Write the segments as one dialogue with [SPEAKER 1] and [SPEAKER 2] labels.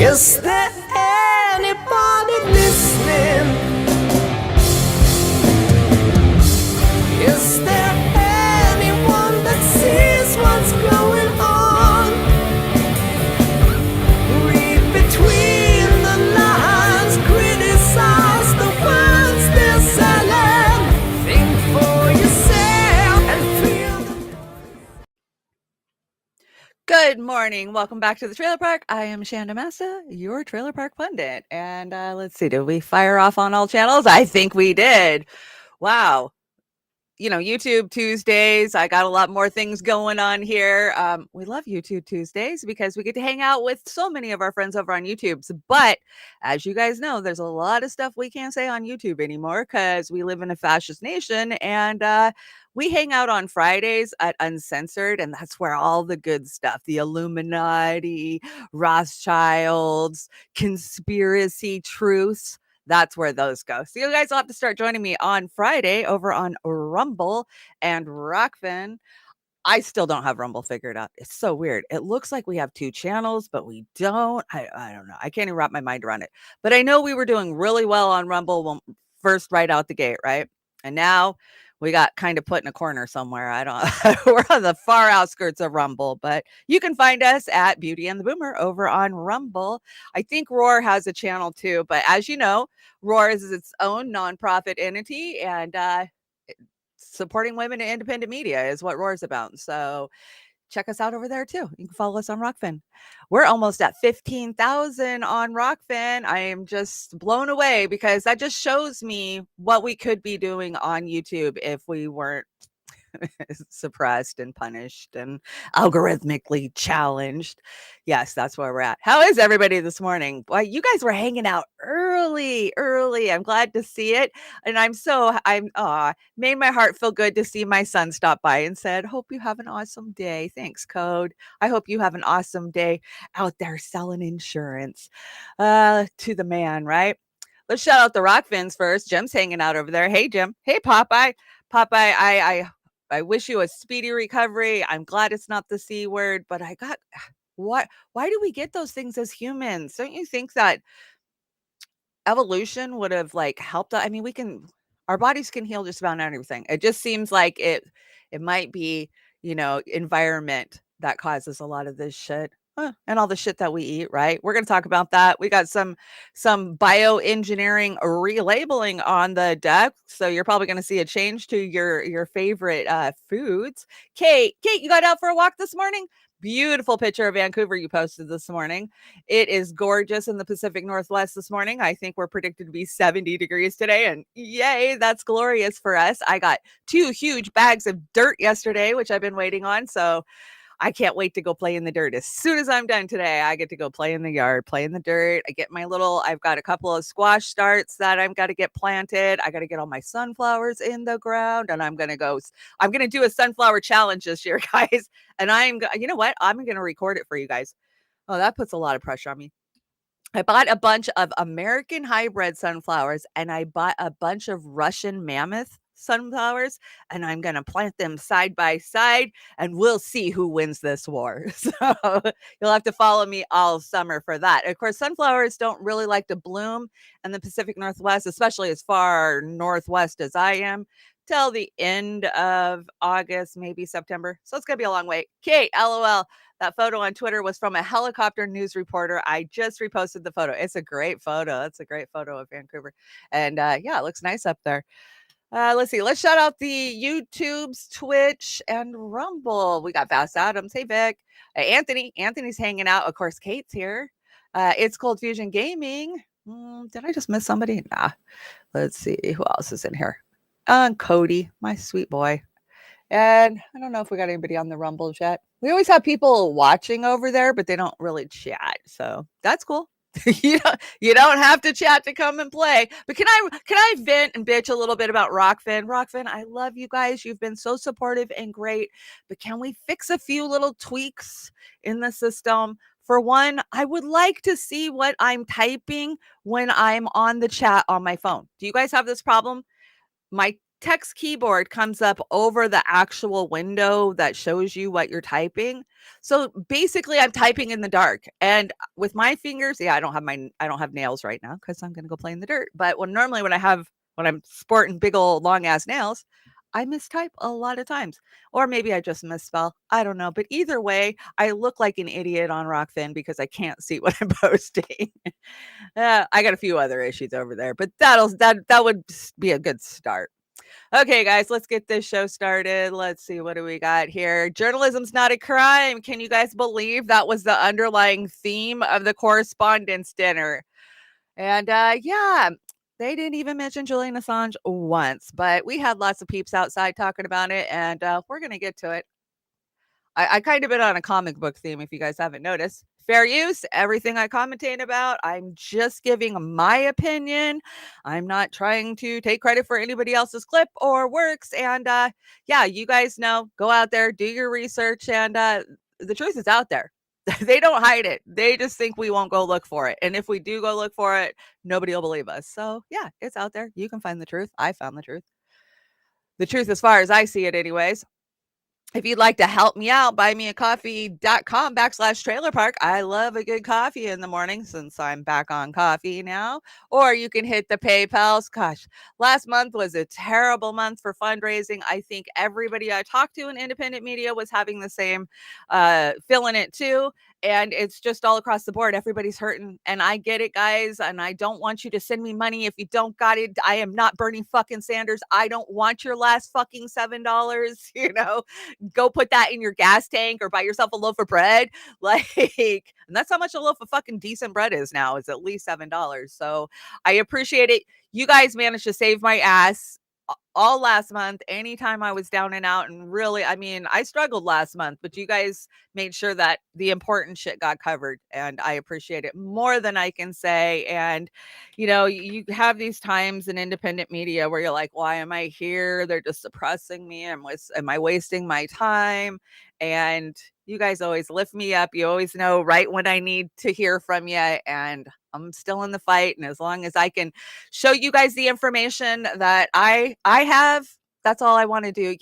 [SPEAKER 1] Is there anybody listening? Is there anyone that sees what's going on? Read between the lines, criticize the words they're selling. Think for yourself and feel the...
[SPEAKER 2] Good morning. Welcome back to the trailer park. I am Chanda-Masta, your trailer park pundit. And let's see, did we fire off on all channels? I think we did. Wow. You know, YouTube Tuesdays. I got a lot more things going on here. We love YouTube Tuesdays because we get to hang out with so many of our friends over on YouTube. But as you guys know, there's a lot of stuff we can't say on YouTube anymore because we live in a fascist nation, and we hang out on Fridays at Uncensored, and that's where all the good stuff, the Illuminati, Rothschilds, conspiracy truths, that's where those go. So you guys will have to start joining me on Friday over on Rumble and Rockfin. I still don't have Rumble figured out. It's so weird. It looks like we have two channels, but we don't. I don't know. I can't even wrap my mind around it. But I know we were doing really well on Rumble first right out the gate, right? And now we got kind of put in a corner somewhere. I don't, we're on the far outskirts of Rumble, but you can find us at Beauty and the Boomer over on Rumble. I think Roar has a channel too, but as you know, Roar is its own nonprofit entity, and supporting women in independent media is what Roar is about. So check us out over there too. You can follow us on Rockfin. We're almost at 15,000 on Rockfin. I am just blown away because that just shows me what we could be doing on YouTube if we weren't suppressed and punished and algorithmically challenged. Yes, that's where we're at. How is everybody this morning? Well, you guys were hanging out early. I'm glad to see it. And made my heart feel good to see my son stop by and said, hope you have an awesome day. Thanks, Code. I hope you have an awesome day out there selling insurance to the man, right? Let's shout out the Rockfins first. Jim's hanging out over there. Hey, Jim. Hey, Popeye. Popeye, I wish you a speedy recovery. I'm glad it's not the C word, but why do we get those things as humans? Don't you think that evolution would have like helped? I mean, our bodies can heal just about everything. It just seems like it might be, environment that causes a lot of this shit. And all the shit that we eat, right? We're going to talk about that. We got some bioengineering relabeling on the deck, so you're probably going to see a change to your favorite foods. Kate, you got out for a walk this morning? Beautiful picture of Vancouver you posted this morning. It is gorgeous in the Pacific Northwest this morning. I think we're predicted to be 70 degrees today, and yay, that's glorious for us. I got 2 huge bags of dirt yesterday, which I've been waiting on, so I can't wait to go play in the dirt. As soon as I'm done today, I get to go play in the yard, play in the dirt. I've got a couple of squash starts that I've got to get planted. I got to get all my sunflowers in the ground, and I'm going to do a sunflower challenge this year, guys. And you know what? I'm going to record it for you guys. Oh, that puts a lot of pressure on me. I bought a bunch of American hybrid sunflowers, and I bought a bunch of Russian mammoth sunflowers, and I'm going to plant them side by side, and we'll see who wins this war. So you'll have to follow me all summer for that. Of course, sunflowers don't really like to bloom in the Pacific Northwest, especially as far northwest as I am, till the end of August, maybe September. So it's going to be a long wait. Kate, LOL. That photo on Twitter was from a helicopter news reporter. I just reposted the photo. It's a great photo. It's a great photo of Vancouver. And yeah, it looks nice up there. Let's see. Let's shout out the YouTubes, Twitch, and Rumble. We got Fast Adams. Hey, Vic. Anthony. Anthony's hanging out. Of course, Kate's here. It's Cold Fusion Gaming. Did I just miss somebody? Nah. Let's see. Who else is in here? Cody, my sweet boy. And I don't know if we got anybody on the Rumble chat. We always have people watching over there, but they don't really chat. So that's cool. You don't have to chat to come and play. But can I vent and bitch a little bit about Rockfin? Rockfin, I love you guys. You've been so supportive and great. But can we fix a few little tweaks in the system? For one, I would like to see what I'm typing when I'm on the chat on my phone. Do you guys have this problem? My text keyboard comes up over the actual window that shows you what you're typing. So basically I'm typing in the dark, and with my fingers, yeah, I don't have nails right now cuz I'm going to go play in the dirt. But when I'm sporting big old long ass nails, I mistype a lot of times. Or maybe I just misspell. I don't know. But either way, I look like an idiot on Rockfin because I can't see what I'm posting. I got a few other issues over there, but that would be a good start. Okay, guys, let's get this show started. Let's see, what do we got here? Journalism's not a crime. Can you guys believe that was the underlying theme of the correspondence dinner? And yeah, they didn't even mention Julian Assange once, but we had lots of peeps outside talking about it, and we're going to get to it. I kind of been on a comic book theme, if you guys haven't noticed. Fair use, everything I commentate about, I'm just giving my opinion. I'm not trying to take credit for anybody else's clip or works. And yeah, you guys know, go out there, do your research, and the truth is out there. They don't hide it. They just think we won't go look for it. And if we do go look for it, nobody will believe us. So yeah, it's out there. You can find the truth. I found the truth. The truth as far as I see it, anyways. If you'd like to help me out, buymeacoffee.com/trailer park. I love a good coffee in the morning since I'm back on coffee now. Or you can hit the PayPals. Gosh, last month was a terrible month for fundraising. I think everybody I talked to in independent media was having the same feeling it too. And it's just all across the board. Everybody's hurting. And I get it, guys. And I don't want you to send me money if you don't got it. I am not Bernie fucking Sanders. I don't want your last fucking $7. Go put that in your gas tank or buy yourself a loaf of bread. Like, and that's how much a loaf of fucking decent bread is now, is at least $7. So I appreciate it. You guys managed to save my ass all last month, anytime I was down and out. And really, I mean, I struggled last month, but you guys made sure that the important shit got covered. And I appreciate it more than I can say. And, you have these times in independent media where you're like, why am I here? They're just suppressing me. Am I wasting my time? And you guys always lift me up. You always know right when I need to hear from you. And I'm still in the fight. And as long as I can show you guys the information that I have, that's all I want to do.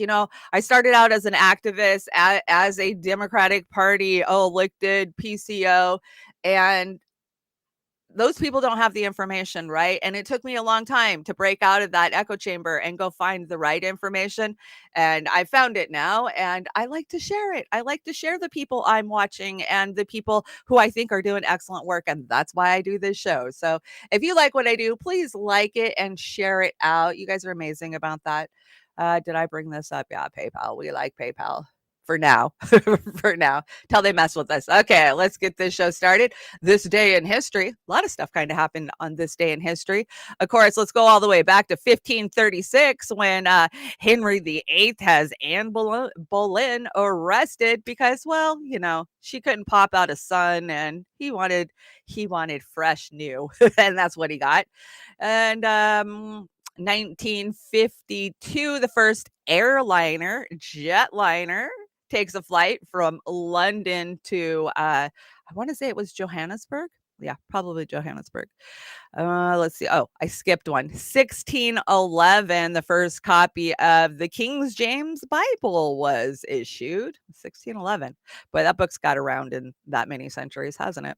[SPEAKER 2] I started out as an activist, as a Democratic Party elected PCO, and those people don't have the information, right? And it took me a long time to break out of that echo chamber and go find the right information. And I found it now, and I like to share it. I like to share the people I'm watching and the people who I think are doing excellent work. And that's why I do this show. So if you like what I do, please like it and share it out. You guys are amazing about that. Did I bring this up? Yeah, PayPal. We like PayPal for now. For now, till they mess with us. Okay, let's get this show started. This day in history, a lot of stuff kind of happened on this day in history. Of course, let's go all the way back to 1536 when Henry VIII has Anne Boleyn arrested because, well, she couldn't pop out a son, and he wanted fresh new, and that's what he got. And 1952, the first jetliner, takes a flight from London to, I want to say it was Johannesburg. Yeah, probably Johannesburg. Let's see. Oh, I skipped one. 1611, the first copy of the King James Bible was issued. 1611. Boy, that book's got around in that many centuries, hasn't it?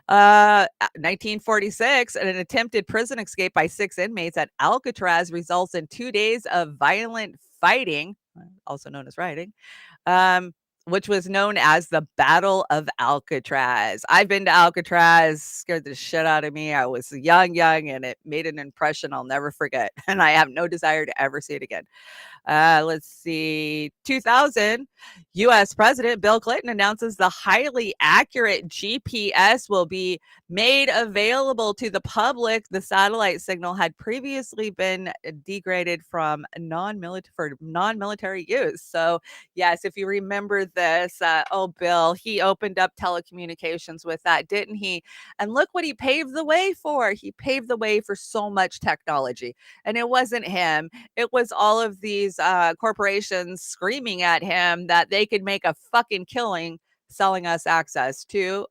[SPEAKER 2] 1946, an attempted prison escape by 6 inmates at Alcatraz results in 2 days of violent fighting, also known as rioting, which was known as the Battle of Alcatraz. I've been to Alcatraz, scared the shit out of me. I was young, and it made an impression I'll never forget. And I have no desire to ever see it again. Let's see. 2000, U.S. President Bill Clinton announces the highly accurate GPS will be made available to the public. The satellite signal had previously been degraded from non-military use. So, yes, if you remember this, Bill, he opened up telecommunications with that, didn't he? And look what he paved the way for. He paved the way for so much technology. And it wasn't him. It was all of these corporations screaming at him that they could make a fucking killing selling us access to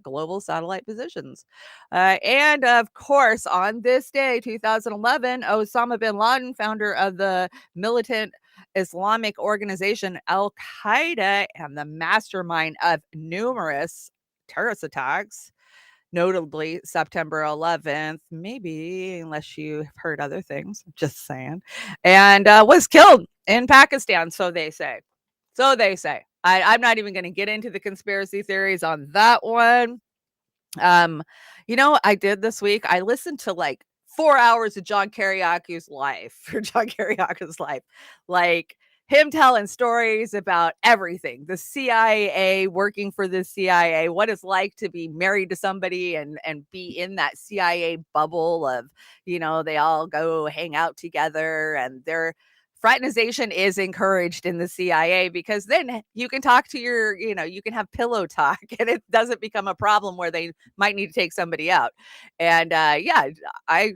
[SPEAKER 2] global satellite positions. And of course, on this day, 2011, Osama bin Laden, founder of the militant Islamic organization Al Qaeda and the mastermind of numerous terrorist attacks, notably September 11th, maybe, unless you've heard other things, just saying, and was killed in Pakistan, so they say. So they say. I'm not even going to get into the conspiracy theories on that one. I did this week, I listened to like 4 hours of John Kiriaki's life, like him telling stories about everything, the CIA, working for the CIA, what it's like to be married to somebody and be in that CIA bubble of, they all go hang out together, and their fraternization is encouraged in the CIA, because then you can talk to you can have pillow talk and it doesn't become a problem where they might need to take somebody out. And I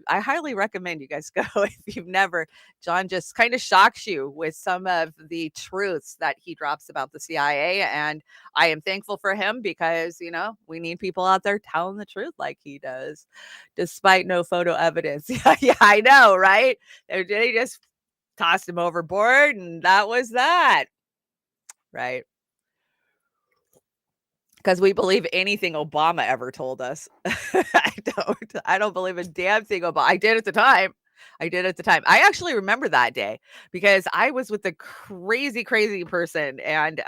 [SPEAKER 2] highly recommend you guys go if you've never. John just kind of shocks you with some of the truths that he drops about the CIA. And I am thankful for him, because, we need people out there telling the truth like he does, despite no photo evidence. Yeah, I know, right? They just tossed him overboard, and that was that. Right. Because we believe anything Obama ever told us. I don't believe a damn thing Obama. I did at the time. I actually remember that day, because I was with a crazy, crazy person, and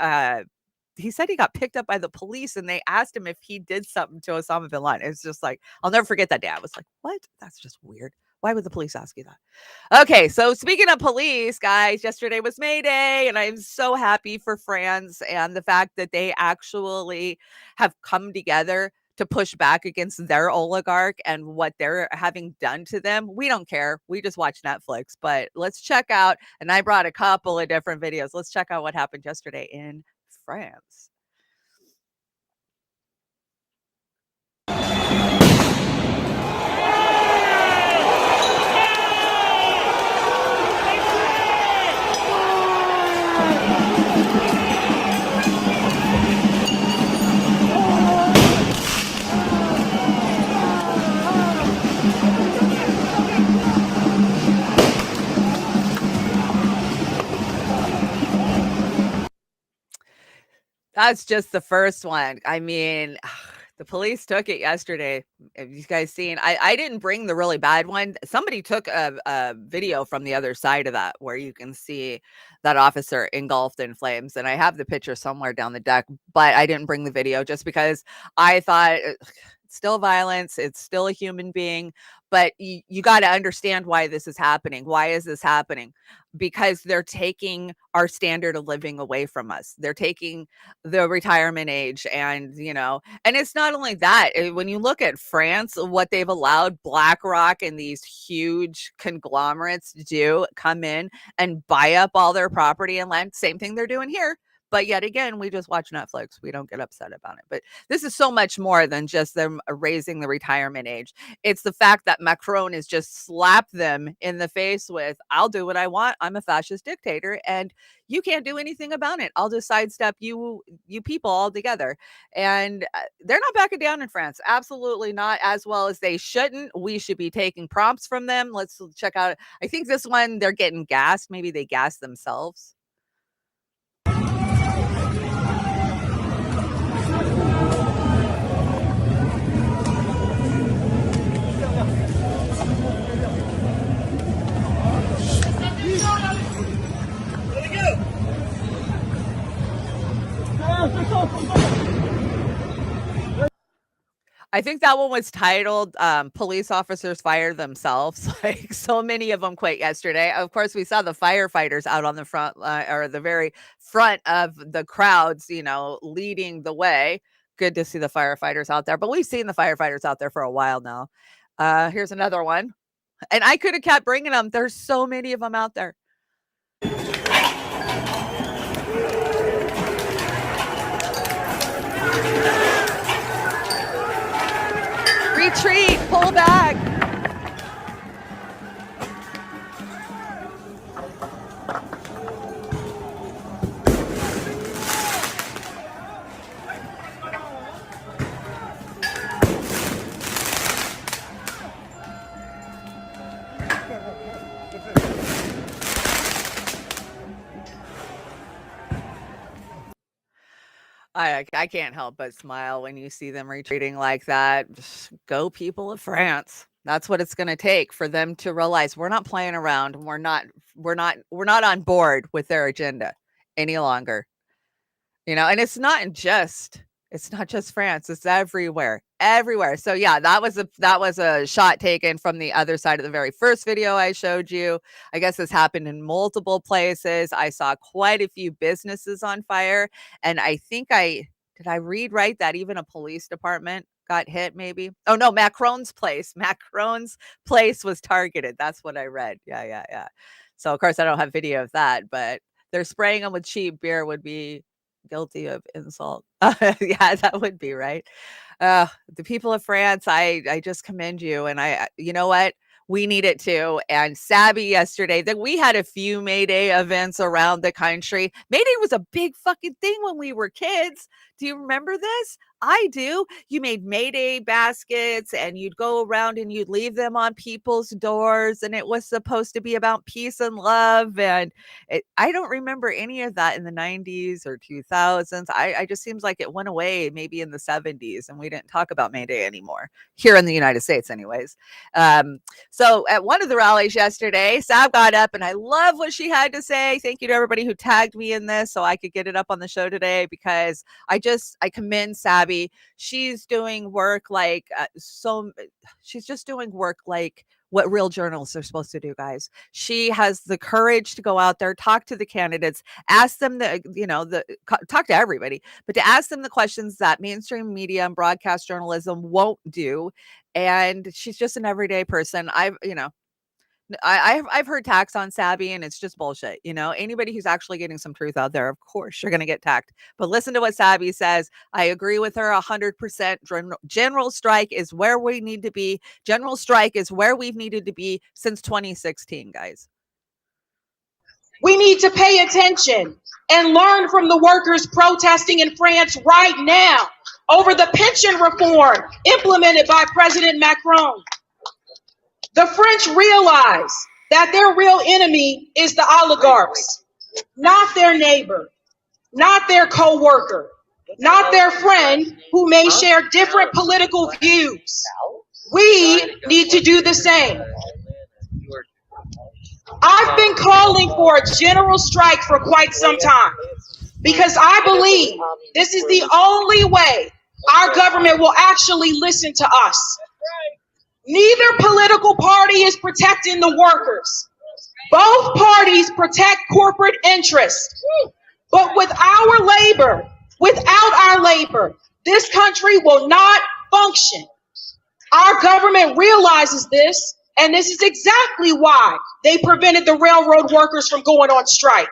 [SPEAKER 2] he said he got picked up by the police, and they asked him if he did something to Osama bin Laden. It's just like, I'll never forget that day. I was like, what? That's just weird. Why would the police ask you that? Okay, so speaking of police, guys, yesterday was May Day, and I'm so happy for France and the fact that they actually have come together to push back against their oligarch and what they're having done to them. We don't care. We just watch Netflix. But let's check out, and I brought a couple of different videos. Let's check out what happened yesterday in France. That's just the first one. I mean, the police took it yesterday. Have you guys seen? I didn't bring the really bad one. Somebody took a video from the other side of that where you can see that officer engulfed in flames. And I have the picture somewhere down the deck, but I didn't bring the video just because I thought it's still violence. It's still a human being. But you got to understand why this is happening. Why is this happening? Because they're taking our standard of living away from us. They're taking the retirement age, and and it's not only that. When you look at France, what they've allowed BlackRock and these huge conglomerates to do, come in and buy up all their property and land. Same thing they're doing here. But yet again, we just watch Netflix. We don't get upset about it. But this is so much more than just them raising the retirement age. It's the fact that Macron has just slapped them in the face with, I'll do what I want. I'm a fascist dictator, and you can't do anything about it. I'll just sidestep you people altogether. And they're not backing down in France. Absolutely not, as well as they shouldn't. We should be taking prompts from them. Let's check out. I think this one, they're getting gassed. Maybe they gassed themselves. I think that one was titled, Police Officers Fire Themselves. Like, so many of them quit yesterday. Of course, we saw the firefighters out on the front, or the very front of the crowds, leading the way. Good to see the firefighters out there, but we've seen the firefighters out there for a while now. Here's another one, and I could have kept bringing them. There's so many of them out there. Retreat, pull back. I can't help but smile when you see them retreating like that. Just go, people of France. That's what it's going to take for them to realize we're not playing around. We're not on board with their agenda any longer. And it's not just France, it's everywhere. So yeah, that was a shot taken from the other side of the very first video I showed you. I guess this happened in multiple places. I saw quite a few businesses on fire, and I think did I read right that even a police department got hit, maybe? Oh no, Macron's place was targeted. That's what I read. Yeah. So of course I don't have video of that, but they're spraying them with cheap beer would be guilty of insult. Yeah, that would be right. The people of France, I just commend you, and you know what? We need it too. And Sabby yesterday, that we had a few May Day events around the country. May Day was a big fucking thing when we were kids. Do you remember this? I do. You made May Day baskets and you'd go around and you'd leave them on people's doors, and it was supposed to be about peace and love. And I don't remember any of that in the 90s or 2000s. I just seems like it went away maybe in the 70s, and we didn't talk about May Day anymore here in the United States anyways. So at one of the rallies yesterday, Sab got up, and I love what she had to say. Thank you to everybody who tagged me in this so I could get it up on the show today, because I commend Sabby. She's doing work like she's just doing work like what real journalists are supposed to do, guys. She has the courage to go out there, talk to the candidates, ask them talk to everybody, but to ask them the questions that mainstream media and broadcast journalism won't do. And she's just an everyday person. I've heard tax on Sabby, and it's just bullshit. Anybody who's actually getting some truth out there, of course, you're going to get tacked. But listen to what Sabby says. I agree with her 100%. General strike is where we need to be. General strike is where we've needed to be since 2016, guys.
[SPEAKER 3] We need to pay attention and learn from the workers protesting in France right now over the pension reform implemented by President Macron. The French realize that their real enemy is the oligarchs, not their neighbor, not their co-worker, not their friend who may share different political views. We need to do the same. I've been calling for a general strike for quite some time because I believe this is the only way our government will actually listen to us. Neither political party is protecting the workers. Both parties protect corporate interests. But without our labor, this country will not function. Our government realizes this, and this is exactly why they prevented the railroad workers from going on strike.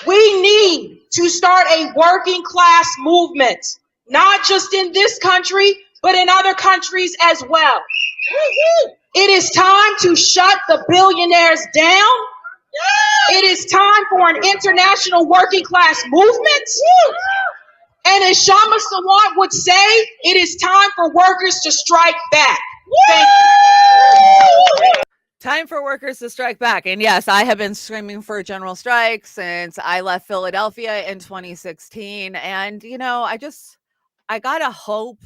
[SPEAKER 3] We need to start a working class movement, not just in this country, but in other countries as well. It is time to shut the billionaires down. It is time for an international working class movement. And as Chanda-Masta would say, it is time for workers to strike back. Thank you.
[SPEAKER 2] Time for workers to strike back. And yes, I have been screaming for a general strike since I left Philadelphia in 2016. And, I gotta hope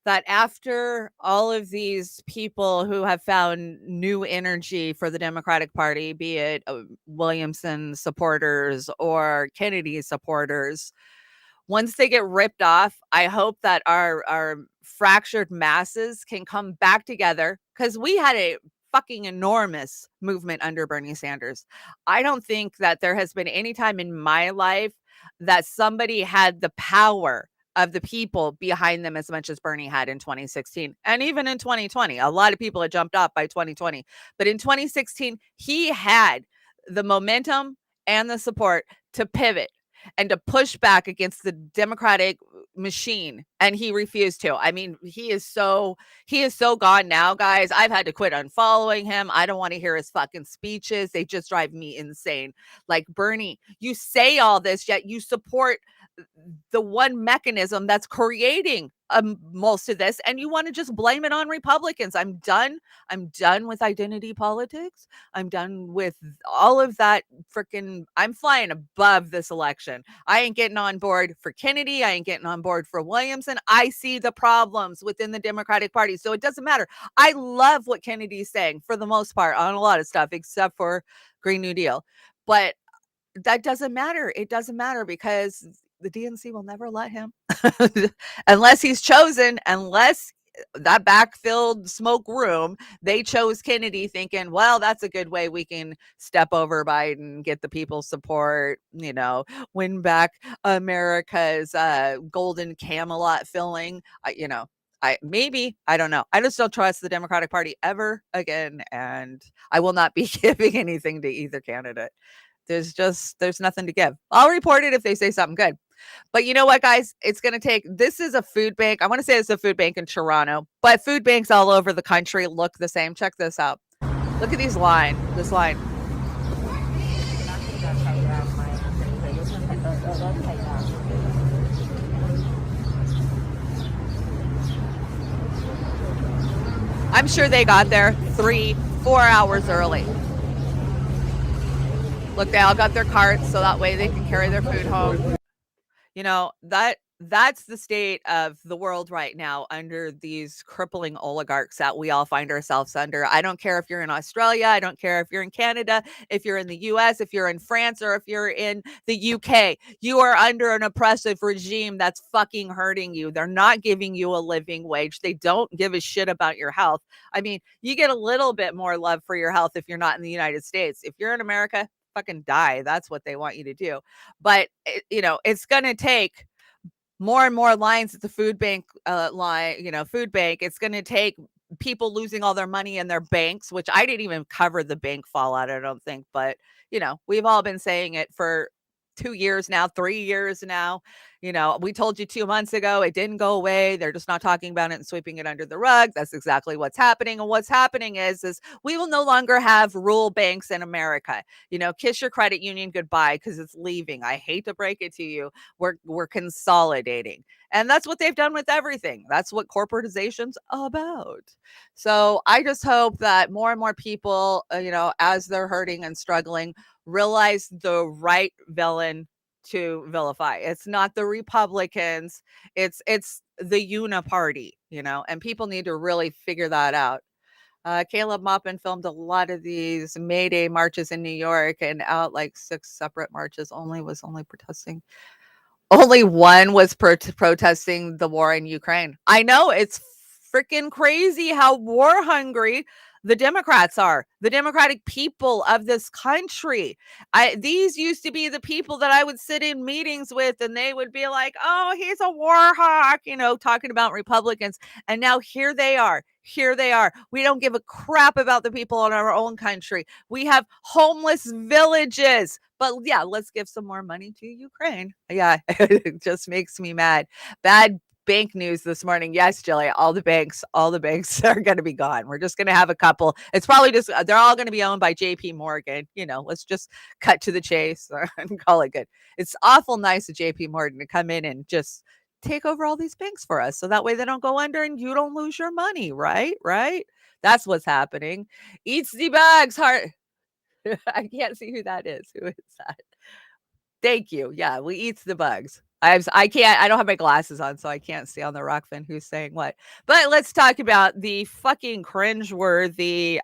[SPEAKER 2] that after all of these people who have found new energy for the Democratic Party, be it Williamson supporters or Kennedy supporters, once they get ripped off, I hope that our fractured masses can come back together, because we had a fucking enormous movement under Bernie Sanders. I don't think that there has been any time in my life that somebody had the power of the people behind them as much as Bernie had in 2016. And even in 2020, a lot of people had jumped off by 2020. But in 2016, he had the momentum and the support to pivot and to push back against the Democratic machine, and he refused to. I mean, he is so gone now, guys. I've had to quit unfollowing him. I don't want to hear his fucking speeches. They just drive me insane. Like, Bernie, you say all this, yet you support the one mechanism that's creating most of this, and you want to just blame it on Republicans. I'm done with identity politics. I'm done with all of that. I'm flying above this election. I ain't getting on board for Kennedy. I ain't getting on board for Williamson. I see the problems within the Democratic Party, so it doesn't matter. I love what Kennedy's saying for the most part on a lot of stuff, except for Green New Deal, but that doesn't matter. It doesn't matter, because the DNC will never let him unless he's chosen, unless that backfilled smoke room, they chose Kennedy thinking, well, that's a good way we can step over Biden, get the people's support, win back America's golden Camelot filling, I don't know. I just don't trust the Democratic Party ever again. And I will not be giving anything to either candidate. There's nothing to give. I'll report it if they say something good. But you know what, guys? This is a food bank. I want to say it's a food bank in Toronto, but food banks all over the country look the same. Check this out. Look at this line. I'm sure they got there 3-4 hours early. Look, they all got their carts, so that way they can carry their food home. That's the state of the world right now under these crippling oligarchs that we all find ourselves under. I don't care if you're in Australia. I don't care if you're in Canada, if you're in the US, if you're in France, or if you're in the UK. You are under an oppressive regime that's fucking hurting you. They're not giving you a living wage. They don't give a shit about your health. I mean, you get a little bit more love for your health if you're not in the United States. If you're in America, fucking die. That's what they want you to do. But it's gonna take more and more lines at the food bank food bank. It's gonna take people losing all their money in their banks, which I didn't even cover the bank fallout, I don't think. But we've all been saying it for 2 years now, 3 years now. We told you 2 months ago, it didn't go away. They're just not talking about it and sweeping it under the rug. That's exactly what's happening. And what's happening is we will no longer have rural banks in America. Kiss your credit union goodbye, because it's leaving. I hate to break it to you. We're consolidating. And that's what they've done with everything. That's what corporatization's about. So I just hope that more and more people, as they're hurting and struggling, realize the right villain to vilify. It's not the Republicans. It's the Uniparty, and people need to really figure that out. Caleb Maupin filmed a lot of these May Day marches in New York, and out like 6 separate marches. Only protesting. Only one was protesting the war in Ukraine. I know, it's freaking crazy how war hungry the Democrats are, the Democratic people of this country. These used to be the people that I would sit in meetings with, and they would be like, oh, he's a war hawk, talking about Republicans. And now here they are. We don't give a crap about the people in our own country. We have homeless villages. But yeah, let's give some more money to Ukraine. Yeah, it just makes me mad. Bad bank news this morning. Yes, Jilly, all the banks are going to be gone. We're just going to have a couple. It's probably just, they're all going to be owned by JP Morgan. Let's just cut to the chase and call it good. It's awful nice of JP Morgan to come in and just take over all these banks for us, so that way they don't go under and you don't lose your money. Right? That's what's happening. Eats the bags, heart. I can't see who that is. Who is that? Thank you. Yeah, we eats the bugs. I don't have my glasses on, so I can't see on the Rockfin who's saying what. But let's talk about the fucking cringeworthy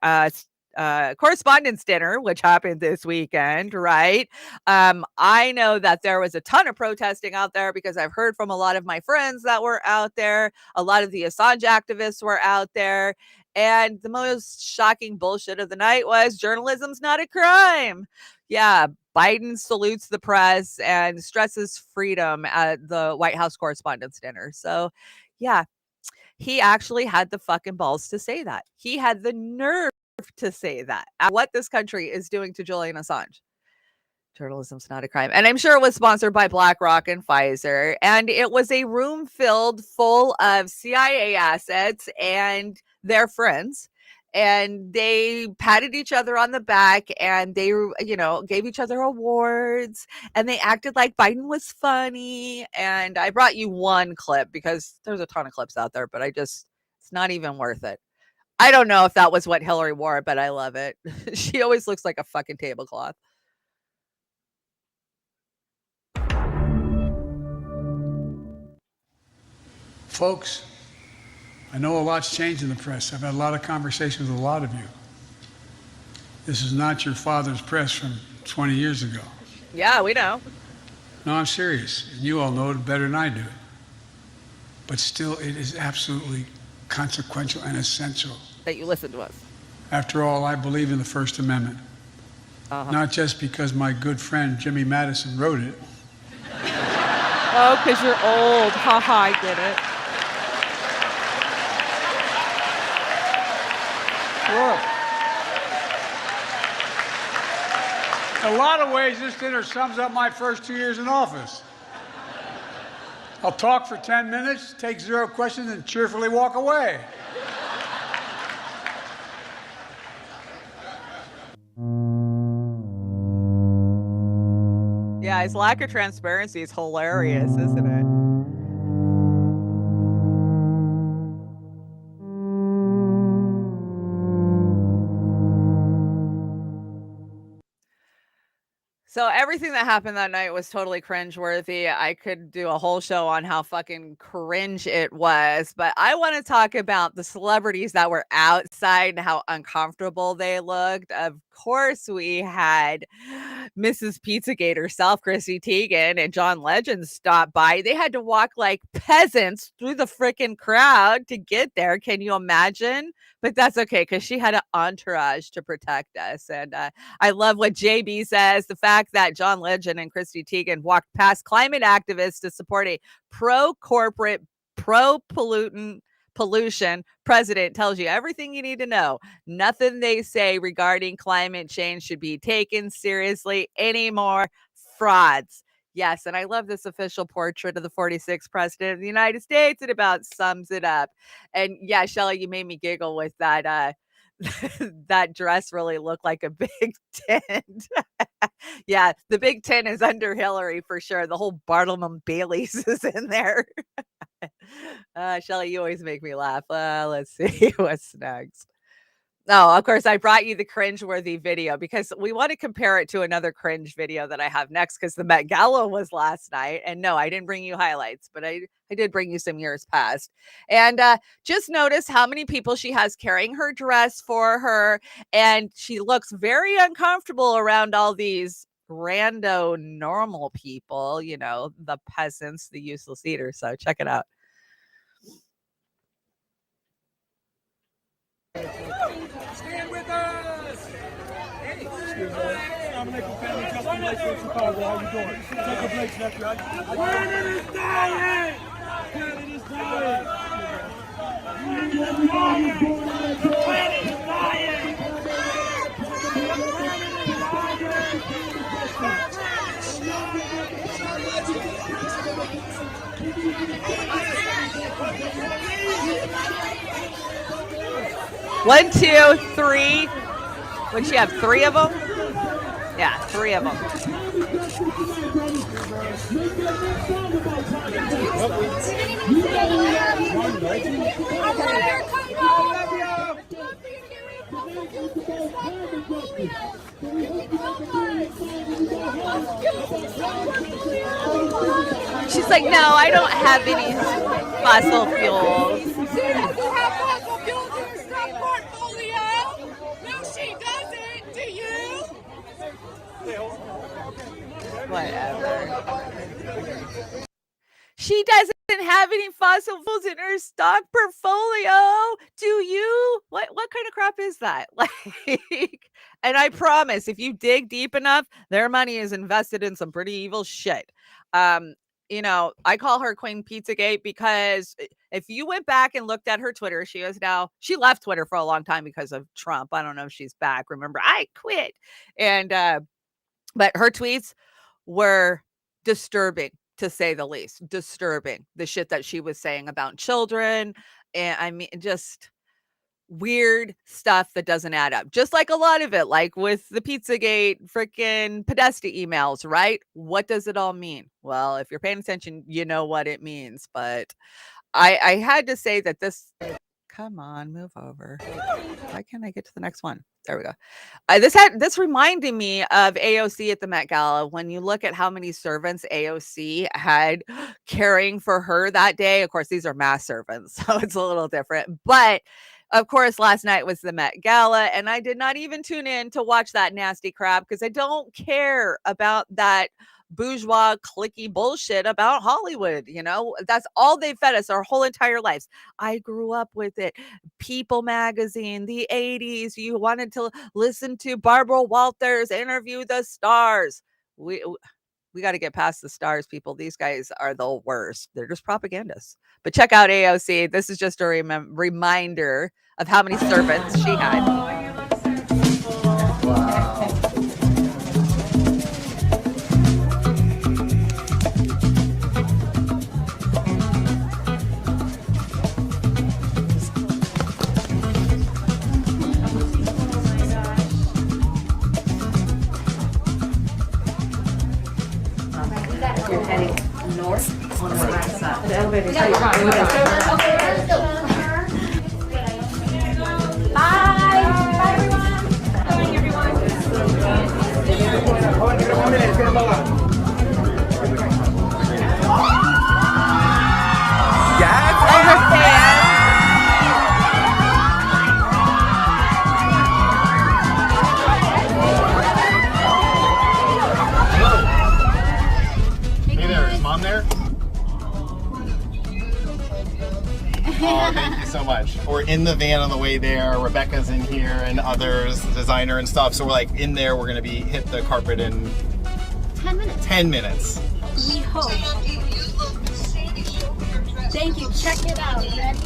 [SPEAKER 2] correspondence dinner, which happened this weekend, right? I know that there was a ton of protesting out there because I've heard from a lot of my friends that were out there. A lot of the Assange activists were out there. And the most shocking bullshit of the night was journalism's not a crime. Yeah, Biden salutes the press and stresses freedom at the White House Correspondents' Dinner. So, yeah, he actually had the fucking balls to say that. He had the nerve to say that. What this country is doing to Julian Assange. Journalism's not a crime. And I'm sure it was sponsored by BlackRock and Pfizer. And it was a room filled full of CIA assets and their friends. And they patted each other on the back and they, gave each other awards and they acted like Biden was funny. And I brought you one clip because there's a ton of clips out there, but it's not even worth it. I don't know if that was what Hillary wore, but I love it. She always looks like a fucking tablecloth.
[SPEAKER 4] Folks, I know a lot's changed in the press. I've had a lot of conversations with a lot of you. This is not your father's press from 20 years ago.
[SPEAKER 2] Yeah, we know.
[SPEAKER 4] No, I'm serious. And you all know it better than I do. But still, it is absolutely consequential and essential
[SPEAKER 2] that you listen to us.
[SPEAKER 4] After all, I believe in the First Amendment. Not just because my good friend Jimmy Madison wrote it.
[SPEAKER 2] Oh, because you're old. Haha, I get it.
[SPEAKER 4] In a lot of ways, this dinner sums up my first 2 years in office. I'll talk for 10 minutes, take 0 questions, and cheerfully walk away.
[SPEAKER 2] Yeah, his lack of transparency is hilarious, isn't it? So everything that happened that night was totally cringeworthy. I could do a whole show on how fucking cringe it was, but I want to talk about the celebrities that were outside and how uncomfortable they looked. Of course, we had Mrs. Pizzagate herself, Chrissy Teigen, and John Legend stop by. They had to walk like peasants through the freaking crowd to get there. Can you imagine? But that's okay because she had an entourage to protect us. And I love what JB says. The fact that John Legend and Chrissy Teigen walked past climate activists to support a pro-corporate, pro-pollution president tells you everything you need to know. Nothing they say regarding climate change should be taken seriously anymore. Frauds. Yes, and I love this official portrait of the 46th president of the United States. It about sums it up. And yeah, Shelley, you made me giggle with that. That dress really looked like a big tent. Yeah, the big tent is under Hillary for sure. The whole Bartolome Bailey's is in there. Shelley, you always make me laugh. Let's see what's next. Oh, of course, I brought you the cringe-worthy video because we want to compare it to another cringe video that I have next because the Met Gala was last night. And no, I didn't bring you highlights, but I did bring you some years past. And just notice how many people she has carrying her dress for her. And she looks very uncomfortable around all these rando normal people, the peasants, the useless eaters. So check it out.
[SPEAKER 5] Stand with us! Hey, Dominic family, Justin Blake from Chicago. How you doing? Tucker Blake's nephew. Planet is dying! Planet is dying! The planet is dying!
[SPEAKER 2] One, two, three. Would she have 3 of them? Yeah, 3 of them. She's like, no, I don't have any fossil fuels.
[SPEAKER 6] She doesn't have fossil fuels in her stock portfolio. No, she doesn't.
[SPEAKER 2] Whatever. She doesn't have any fossil fuels in her stock portfolio. Do you? What kind of crap is that? Like, and I promise, if you dig deep enough, their money is invested in some pretty evil shit. I call her Queen Pizzagate because if you went back and looked at her Twitter, she left Twitter for a long time because of Trump. I don't know if she's back. Remember, I quit. And but her tweets were disturbing, to say the least. Disturbing. The shit that she was saying about children. And I mean, just weird stuff that doesn't add up. Just like a lot of it, like with the Pizzagate freaking Podesta emails, right? What does it all mean? Well, if you're paying attention, you know what it means. But I had to say that this, come on, move over. Why can't I get to the next one? There we go. This reminded me of AOC at the Met Gala. When you look at how many servants AOC had caring for her that day, of course, these are mass servants, so it's a little different. But of course, last night was the Met Gala, and I did not even tune in to watch that nasty crap because I don't care about that bourgeois cliquey bullshit about Hollywood. That's all they fed us our whole entire lives. I grew up with it. People magazine, the 80s, you wanted to listen to Barbara Walters interview the stars. We got to get past the stars, people. These guys are the worst. They're just propagandists. But check out AOC. This is just a reminder of how many servants she had.
[SPEAKER 6] You're heading north on the right side. The elevator is
[SPEAKER 7] Thank you so much. We're in the van on the way there. Rebecca's in here and others, the designer and stuff. So we're like in there. We're going to hit the carpet in
[SPEAKER 8] 10 minutes.
[SPEAKER 7] 10 minutes.
[SPEAKER 8] We hope. Thank you. Check it out. Ready?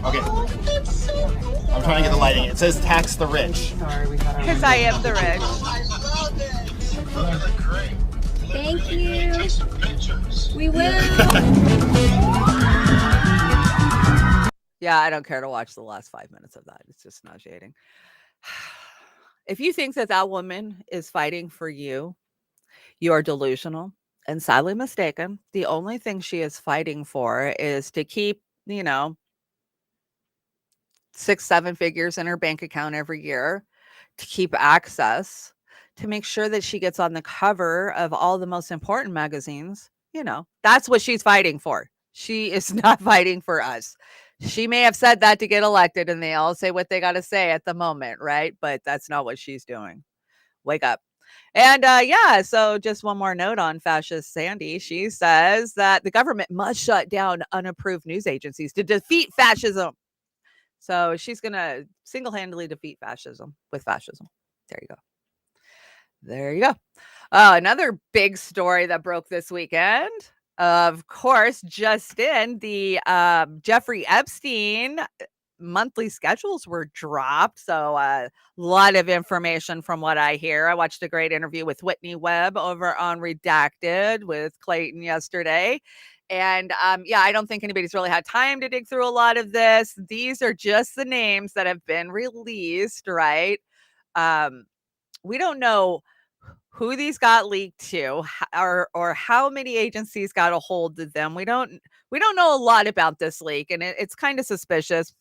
[SPEAKER 7] Okay. I'm trying to get the lighting. It says tax the rich.
[SPEAKER 2] Because I am the rich.
[SPEAKER 8] Thank you. We will.
[SPEAKER 2] Yeah, I don't care to watch the last 5 minutes of that. It's just nauseating. If you think that woman is fighting for you, you are delusional and sadly mistaken. The only thing she is fighting for is to keep, 6-7 figures in her bank account every year, to keep access, to make sure that she gets on the cover of all the most important magazines. That's what she's fighting for. She is not fighting for us. She may have said that to get elected, and they all say what they got to say at the moment, right? But that's not what she's doing. Wake up. And so just one more note on fascist Sandy. She says that the government must shut down unapproved news agencies to defeat fascism. So she's going to single-handedly defeat fascism with fascism. There you go. There you go. Another big story that broke this weekend. Of course, just in the Jeffrey Epstein monthly schedules were dropped. So a lot of information from what I hear. I watched a great interview with Whitney Webb over on Redacted with Clayton yesterday. And I don't think anybody's really had time to dig through a lot of this. These are just the names that have been released, right? We don't know who these got leaked to or how many agencies got a hold of them. We don't know a lot about this leak, and it's kind of suspicious.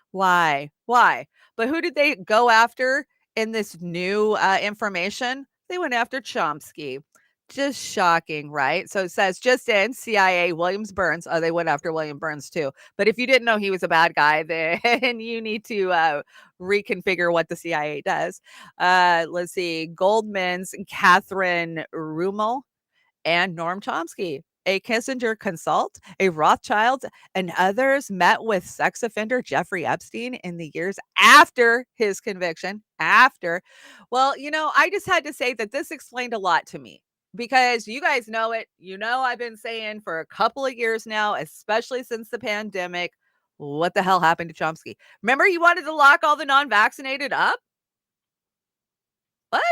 [SPEAKER 2] Why? But who did they go after in this new information? They went after Chomsky. Just shocking, right? So it says just in CIA, Williams Burns. Oh, they went after William Burns too. But if you didn't know he was a bad guy, then you need to reconfigure what the CIA does. Let's see. Goldman's Catherine Rummel and Noam Chomsky, a Kissinger consult, a Rothschild, and others met with sex offender Jeffrey Epstein in the years after his conviction. Well, I just had to say that this explained a lot to me because you guys know it. I've been saying for a couple of years now, especially since the pandemic, what the hell happened to Chomsky? Remember, he wanted to lock all the non vaccinated up? What?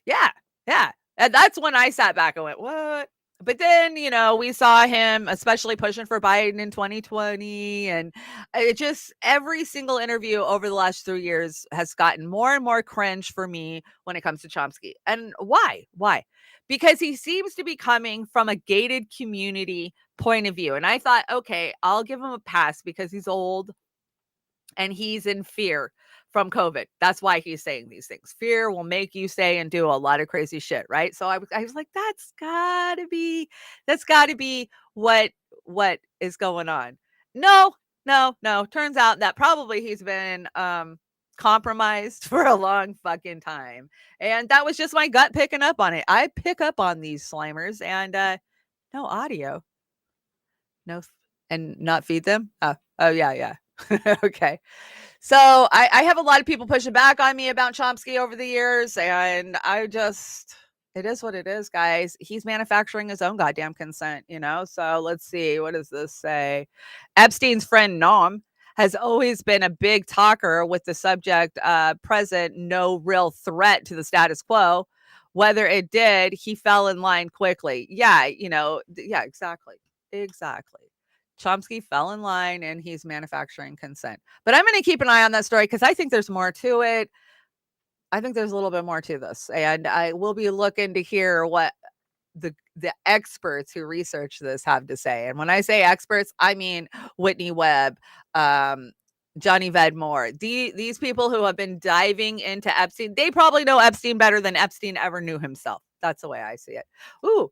[SPEAKER 2] Yeah, yeah. And that's when I sat back and went, what? But then, we saw him, especially pushing for Biden in 2020. And it just, every single interview over the last 3 years has gotten more and more cringe for me when it comes to Chomsky. And why? Why? Because he seems to be coming from a gated community point of view. And I thought, okay, I'll give him a pass because he's old and he's in fear from COVID. That's why he's saying these things. Fear will make you say and do a lot of crazy shit, right? So I was like, that's gotta be what is going on. No. Turns out that probably he's been compromised for a long fucking time. And that was just my gut picking up on it. I pick up on these Slimers and no audio. No, and not feed them? Oh yeah. Okay. So I have a lot of people pushing back on me about Chomsky over the years, and it is what it is, guys. He's manufacturing his own goddamn consent, So let's see. What does this say? Epstein's friend Noam has always been a big talker with the subject present no real threat to the status quo. Whether it did, he fell in line quickly. Yeah, yeah, exactly. Chomsky fell in line and he's manufacturing consent. But I'm going to keep an eye on that story because I think there's more to it. I think there's a little bit more to this. And I will be looking to hear what the experts who research this have to say. And when I say experts, I mean Whitney Webb, Johnny Vedmore, these people who have been diving into Epstein. They probably know Epstein better than Epstein ever knew himself. That's the way I see it. Ooh,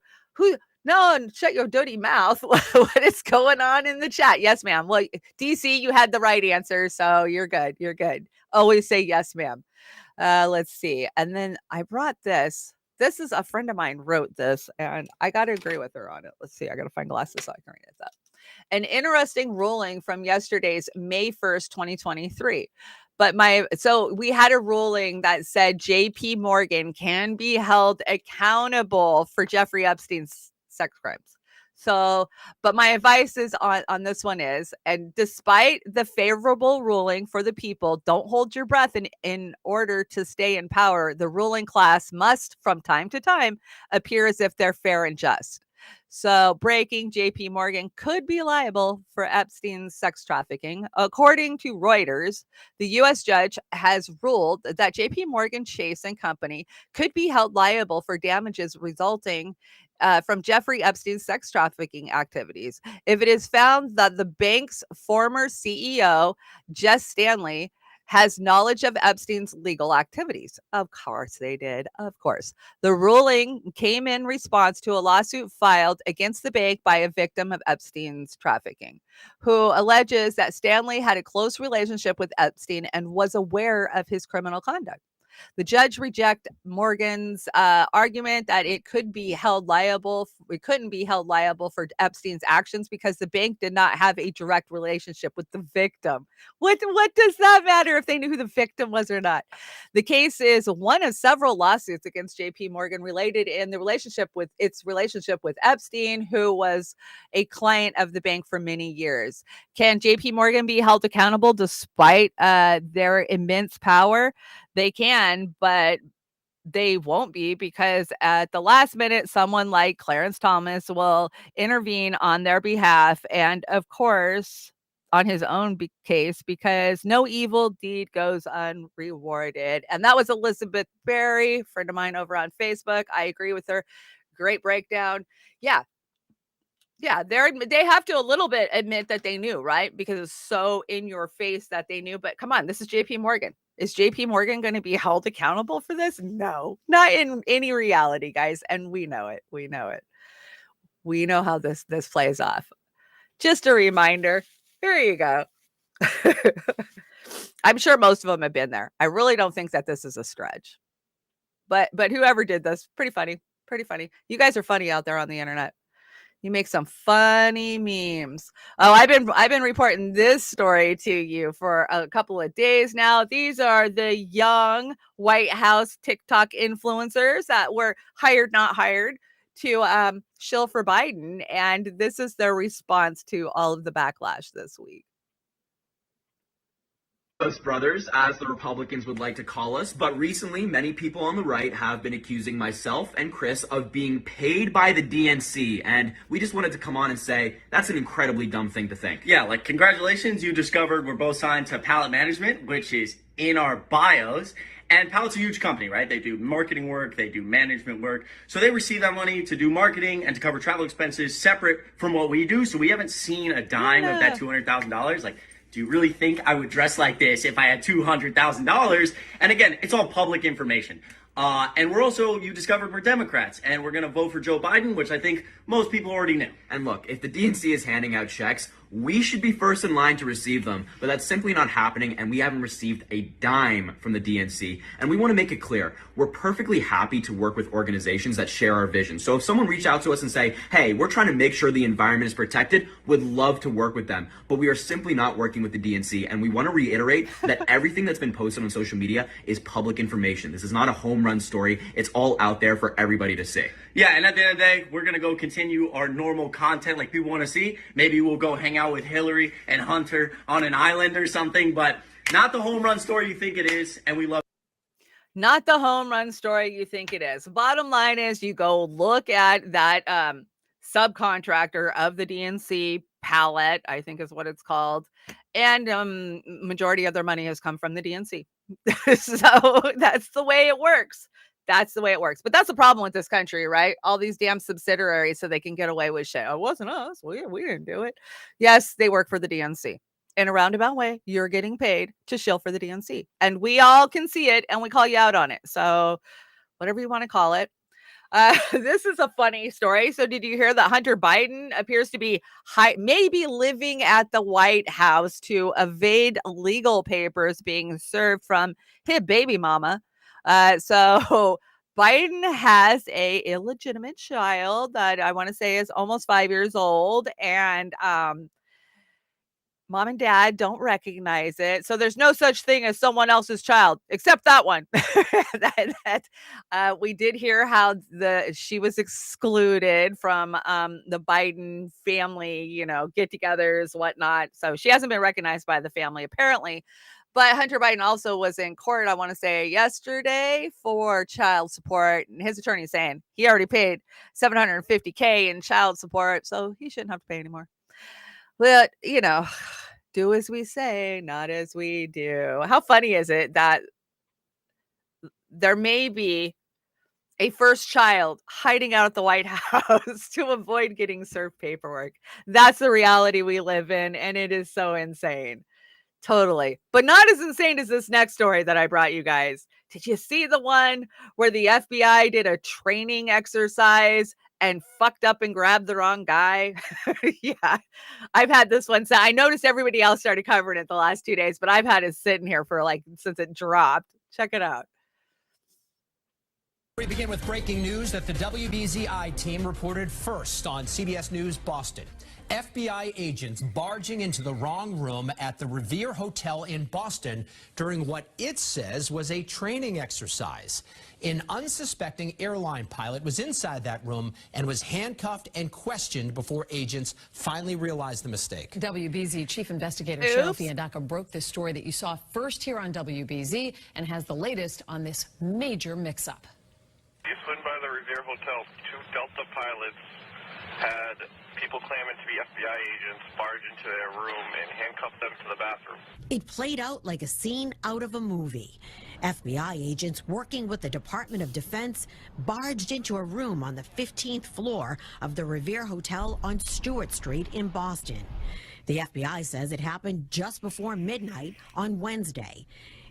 [SPEAKER 2] no, and shut your dirty mouth. What is going on in the chat? Yes, ma'am. Well, DC, you had the right answer, so you're good. Always say yes, ma'am. Let's see. And then I brought this. This is a friend of mine wrote this, and I got to agree with her on it. Let's see. I got to find glasses so I can read it up. An interesting ruling from yesterday's May 1st, 2023. So we had a ruling that said JP Morgan can be held accountable for Jeffrey Epstein's sex crimes. So, but my advice is on this one is, and despite the favorable ruling for the people, don't hold your breath in order to stay in power. The ruling class must, from time to time, appear as if they're fair and just. So, breaking, JP Morgan could be liable for Epstein's sex trafficking. According to Reuters, the U.S. judge has ruled that JP Morgan Chase and Company could be held liable for damages resulting from Jeffrey Epstein's sex trafficking activities if it is found that the bank's former CEO, Jess Stanley, has knowledge of Epstein's legal activities. Of course they did. Of course. The ruling came in response to a lawsuit filed against the bank by a victim of Epstein's trafficking, who alleges that Stanley had a close relationship with Epstein and was aware of his criminal conduct. The judge rejected Morgan's argument that it couldn't be held liable for Epstein's actions because the bank did not have a direct relationship with the victim. What does that matter if they knew who the victim was or not? The case is one of several lawsuits against JP Morgan related in its relationship with Epstein, who was a client of the bank for many years. Can JP Morgan be held accountable despite their immense power? They can, but they won't be because at the last minute, someone like Clarence Thomas will intervene on their behalf. And of course, on his own case, because no evil deed goes unrewarded. And that was Elizabeth Berry, friend of mine over on Facebook. I agree with her. Great breakdown. Yeah, they have to a little bit admit that they knew, right? Because it's so in your face that they knew. But come on, this is JP Morgan. Is JP Morgan going to be held accountable for this? No, not in any reality, guys. And we know it. We know it. We know how this plays off. Just a reminder. Here you go. I'm sure most of them have been there. I really don't think that this is a stretch. But whoever did this, pretty funny. Pretty funny. You guys are funny out there on the internet. You make some funny memes. Oh, I've been reporting this story to you for a couple of days now. These are the young White House TikTok influencers that were hired, not hired, to shill for Biden. And this is their response to all of the backlash this week.
[SPEAKER 9] Ghost brothers, as the Republicans would like to call us, but recently many people on the right have been accusing myself and Chris of being paid by the DNC, and we just wanted to come on and say that's an incredibly dumb thing to think.
[SPEAKER 10] Yeah, like congratulations, you discovered we're both signed to Pallet Management, which is in our bios. And Pallet's a huge company, right? They do marketing work, they do management work. So they receive that money to do marketing and to cover travel expenses separate from what we do. So we haven't seen a dime of that $200,000. Like, do you really think I would dress like this if I had $200,000? And again, it's all public information. And we're also, you discovered we're Democrats, and we're going to vote for Joe Biden, which I think most people already knew.
[SPEAKER 9] And look, if the DNC is handing out checks, we should be first in line to receive them, but that's simply not happening, and we haven't received a dime from the DNC. And we want to make it clear, we're perfectly happy to work with organizations that share our vision. So if someone reach out to us and say, hey, we're trying to make sure the environment is protected, we'd love to work with them. But we are simply not working with the DNC, and we want to reiterate that everything that's been posted on social media is public information. This is not a home run story. It's all out there for everybody to see.
[SPEAKER 10] Yeah, and at the end of the day, we're going to go continue our normal content like people want to see. Maybe we'll go hang out with Hillary and Hunter on an island or something, but not the home run story you think it is, and we love
[SPEAKER 2] Not the home run story you think it is. Bottom line is you go look at that subcontractor of the DNC, Pallet, I think is what it's called, and majority of their money has come from the DNC. So that's the way it works. That's the way it works. But that's the problem with this country, right? All these damn subsidiaries so they can get away with shit. Oh, it wasn't us. We didn't do it. Yes, they work for the DNC. In a roundabout way, you're getting paid to shill for the DNC. And we all can see it, and we call you out on it. So whatever you want to call it. This is a funny story. So did you hear that Hunter Biden appears to be maybe living at the White House to evade legal papers being served from his baby mama? So Biden has a illegitimate child that I want to say is almost 5 years old, and mom and dad don't recognize it. So there's no such thing as someone else's child, except that one. We did hear how she was excluded from the Biden family, get-togethers, whatnot. So she hasn't been recognized by the family, apparently. But Hunter Biden also was in court, I want to say yesterday, for child support. And his attorney is saying he already paid $750K in child support, so he shouldn't have to pay anymore. But, do as we say, not as we do. How funny is it that there may be a first child hiding out at the White House to avoid getting served paperwork? That's the reality we live in, and it is so insane. Totally. But not as insane as this next story that I brought you guys. Did you see the one where the FBI did a training exercise and fucked up and grabbed the wrong guy? Yeah, I've had this one. So I noticed everybody else started covering it the last 2 days, but I've had it sitting here for since it dropped. Check it out.
[SPEAKER 11] We begin with breaking news that the WBZI team reported first on CBS News Boston. FBI agents barging into the wrong room at the Revere Hotel in Boston during what it says was a training exercise. An unsuspecting airline pilot was inside that room and was handcuffed and questioned before agents finally realized the mistake.
[SPEAKER 12] WBZ Chief Investigator Cheryl Fiandaca broke this story that you saw first here on WBZ and has the latest on this major mix-up.
[SPEAKER 13] Eastland by the Revere Hotel, 2 Delta pilots had people claiming to be FBI agents barge into their room and handcuff them to the bathroom.
[SPEAKER 14] It played out like a scene out of a movie. FBI agents working with the Department of Defense barged into a room on the 15th floor of the Revere Hotel on Stewart Street in Boston. The FBI says it happened just before midnight on Wednesday.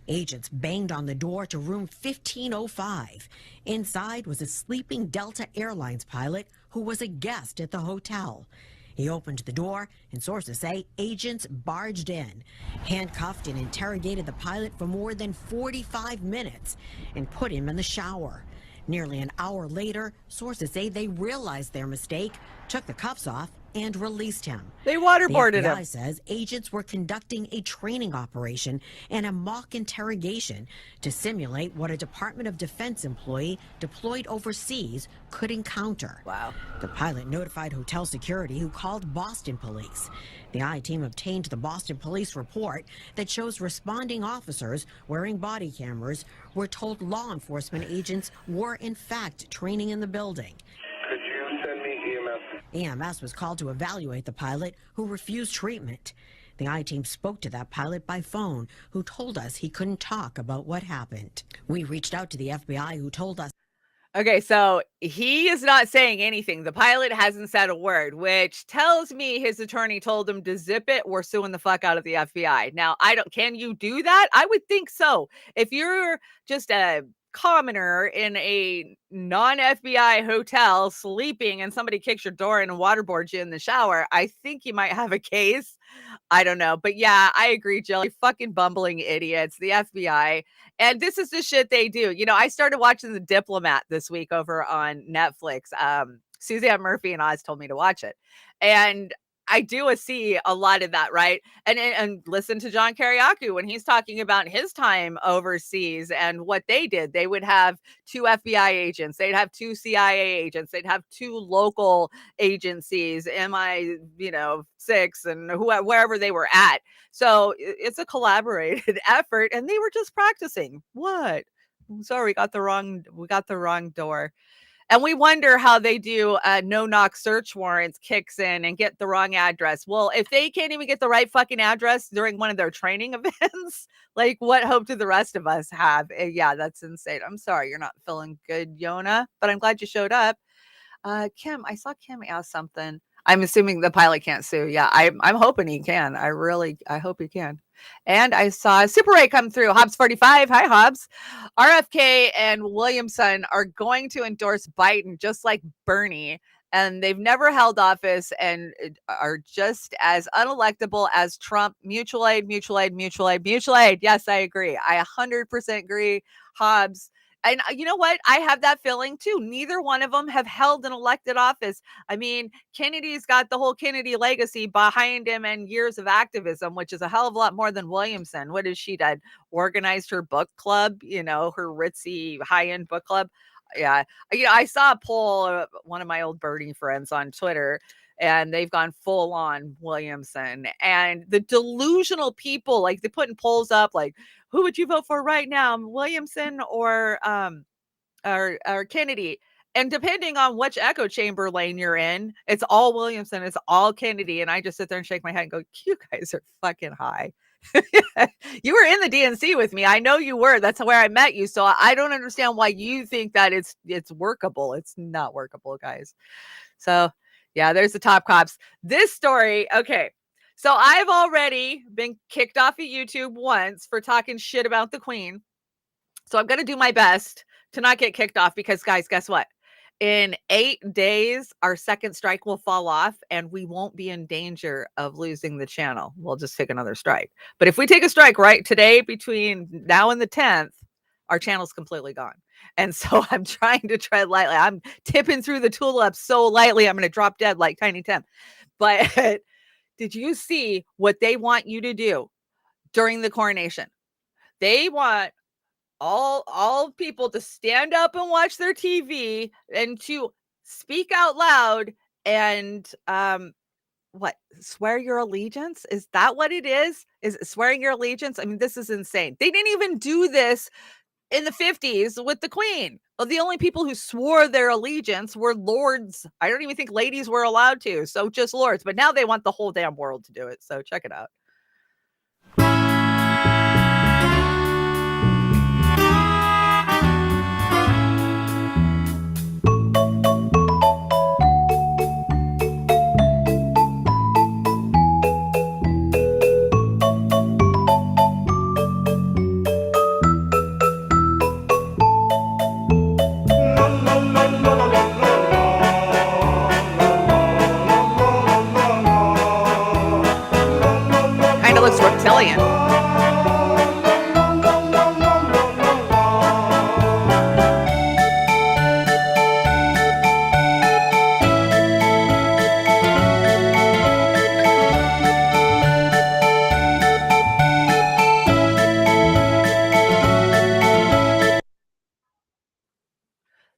[SPEAKER 14] Agents banged on the door to room 1505. Inside was a sleeping Delta Airlines pilot who was a guest at the hotel. He opened the door, and sources say agents barged in, handcuffed and interrogated the pilot for more than 45 minutes, and put him in the shower. Nearly an hour later, sources say they realized their mistake, took the cuffs off, and released him.
[SPEAKER 2] They waterboarded
[SPEAKER 14] the FBI
[SPEAKER 2] him.
[SPEAKER 14] says agents were conducting a training operation and a mock interrogation to simulate what a Department of Defense employee deployed overseas could encounter.
[SPEAKER 2] Wow.
[SPEAKER 14] The pilot notified hotel security, who called Boston police. The I-team obtained the Boston police report that shows responding officers wearing body cameras were told law enforcement agents were in fact training in the building.
[SPEAKER 13] Could you send me EMS?
[SPEAKER 14] EMS was called to evaluate the pilot, who refused treatment. The I-team spoke to that pilot by phone, who told us he couldn't talk about what happened. We reached out to the FBI, who told us.
[SPEAKER 2] Okay, so he is not saying anything. The pilot hasn't said a word, which tells me his attorney told him to zip it. We're suing the fuck out of the FBI. Now, can you do that? I would think so. If you're just a commoner in a non-FBI hotel sleeping and somebody kicks your door in and waterboards you in the shower, I think you might have a case. I don't know. But yeah, I agree, Jill. You fucking bumbling idiots, the FBI. And this is the shit they do. You know, I started watching The Diplomat this week over on Netflix. Suzanne Murphy and Oz told me to watch it. And I do see a lot of that, right? And listen to John Kiriakou when he's talking about his time overseas and what they did. They would have 2 FBI agents, they'd have 2 CIA agents, they'd have 2 local agencies, MI6 and wherever they were at. So it's a collaborated effort, and they were just practicing. What? Sorry, we got the wrong door. And we wonder how they do no-knock search warrants kicks in and get the wrong address. Well, if they can't even get the right fucking address during one of their training events, like what hope do the rest of us have? Yeah, that's insane. I'm sorry you're not feeling good, Yona, but I'm glad you showed up. Kim, I saw Kim ask something. I'm assuming the pilot can't sue. Yeah, I'm hoping he can. I hope he can. And I saw Super Ray come through. Hobbs 45. Hi, Hobbs. RFK and Williamson are going to endorse Biden just like Bernie. And they've never held office and are just as unelectable as Trump. Mutual aid, mutual aid, mutual aid, mutual aid. Yes, I agree. I 100% agree, Hobbs. And you know what? I have that feeling too. Neither one of them have held an elected office. I mean, Kennedy's got the whole Kennedy legacy behind him and years of activism, which is a hell of a lot more than Williamson. What has she done? Organized her book club, her ritzy high-end book club. Yeah. I saw a poll, one of my old Bernie friends on Twitter, and they've gone full on Williamson. And the delusional people, like they're putting polls up, like, who would you vote for right now, Williamson or Kennedy? And depending on which echo chamber lane you're in, it's all Williamson, it's all Kennedy. And I just sit there and shake my head and go, you guys are fucking high. You were in the DNC with me. I know you were. That's where I met you. So I don't understand why you think that it's workable. It's not workable, guys. So yeah, there's the top cops. This story, okay. So I've already been kicked off of YouTube once for talking shit about the Queen. So I'm going to do my best to not get kicked off because, guys, guess what? In 8 days, our second strike will fall off and we won't be in danger of losing the channel. We'll just take another strike. But if we take a strike right today between now and the 10th, our channel's completely gone. And so I'm trying to tread lightly. I'm tipping through the tulips so lightly, I'm going to drop dead like Tiny Tim. But did you see what they want you to do during the coronation? They want all people to stand up and watch their TV and to speak out loud and swear your allegiance? Is that what it is? Is it swearing your allegiance? I mean, this is insane. They didn't even do this in the 50s with the Queen. Well, the only people who swore their allegiance were lords. I don't even think ladies were allowed to. So just lords. But now they want the whole damn world to do it. So check it out. reptilian.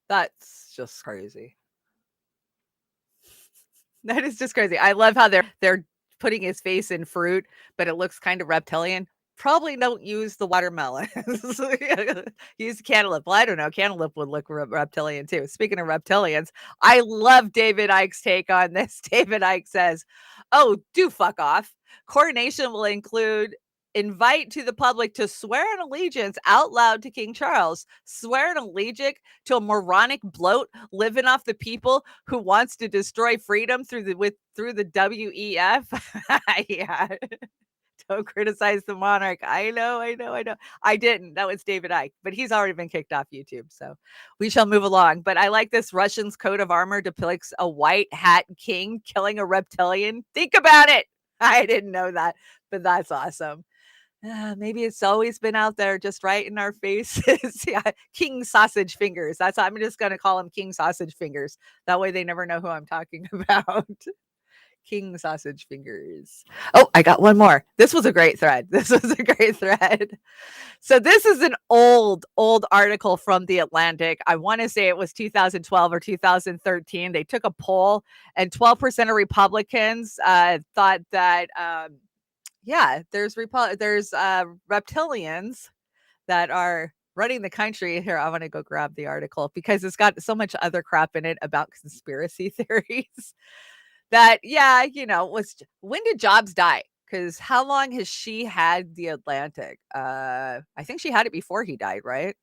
[SPEAKER 2] That's just crazy. That is just crazy. I love how they're putting his face in fruit, but it looks kind of reptilian. Probably don't use the watermelon. Use cantaloupe. Well, I don't know. Cantaloupe would look reptilian too. Speaking of reptilians, I love David Icke's take on this. David Icke says, "Oh, do fuck off. Coronation will include invite to the public to swear an allegiance out loud to King Charles. Swear an allegiance to a moronic bloat living off the people who wants to destroy freedom through the WEF." Yeah. Don't criticize the monarch. I know. I didn't. That was David Icke, but he's already been kicked off YouTube. So we shall move along. But I like this Russian's coat of armor depicts a white hat king killing a reptilian. Think about it. I didn't know that, but that's awesome. Maybe it's always been out there just right in our faces. Yeah, King Sausage Fingers. I'm just going to call him King Sausage Fingers. That way they never know who I'm talking about. King Sausage Fingers. Oh, I got one more. This was a great thread. So this is an old article from The Atlantic. I want to say it was 2012 or 2013. They took a poll and 12% of Republicans thought that, there's reptilians that are running the country. Here, I want to go grab the article because it's got so much other crap in it about conspiracy theories. That, when did Jobs die? Because how long has she had The Atlantic? I think she had it before he died, right?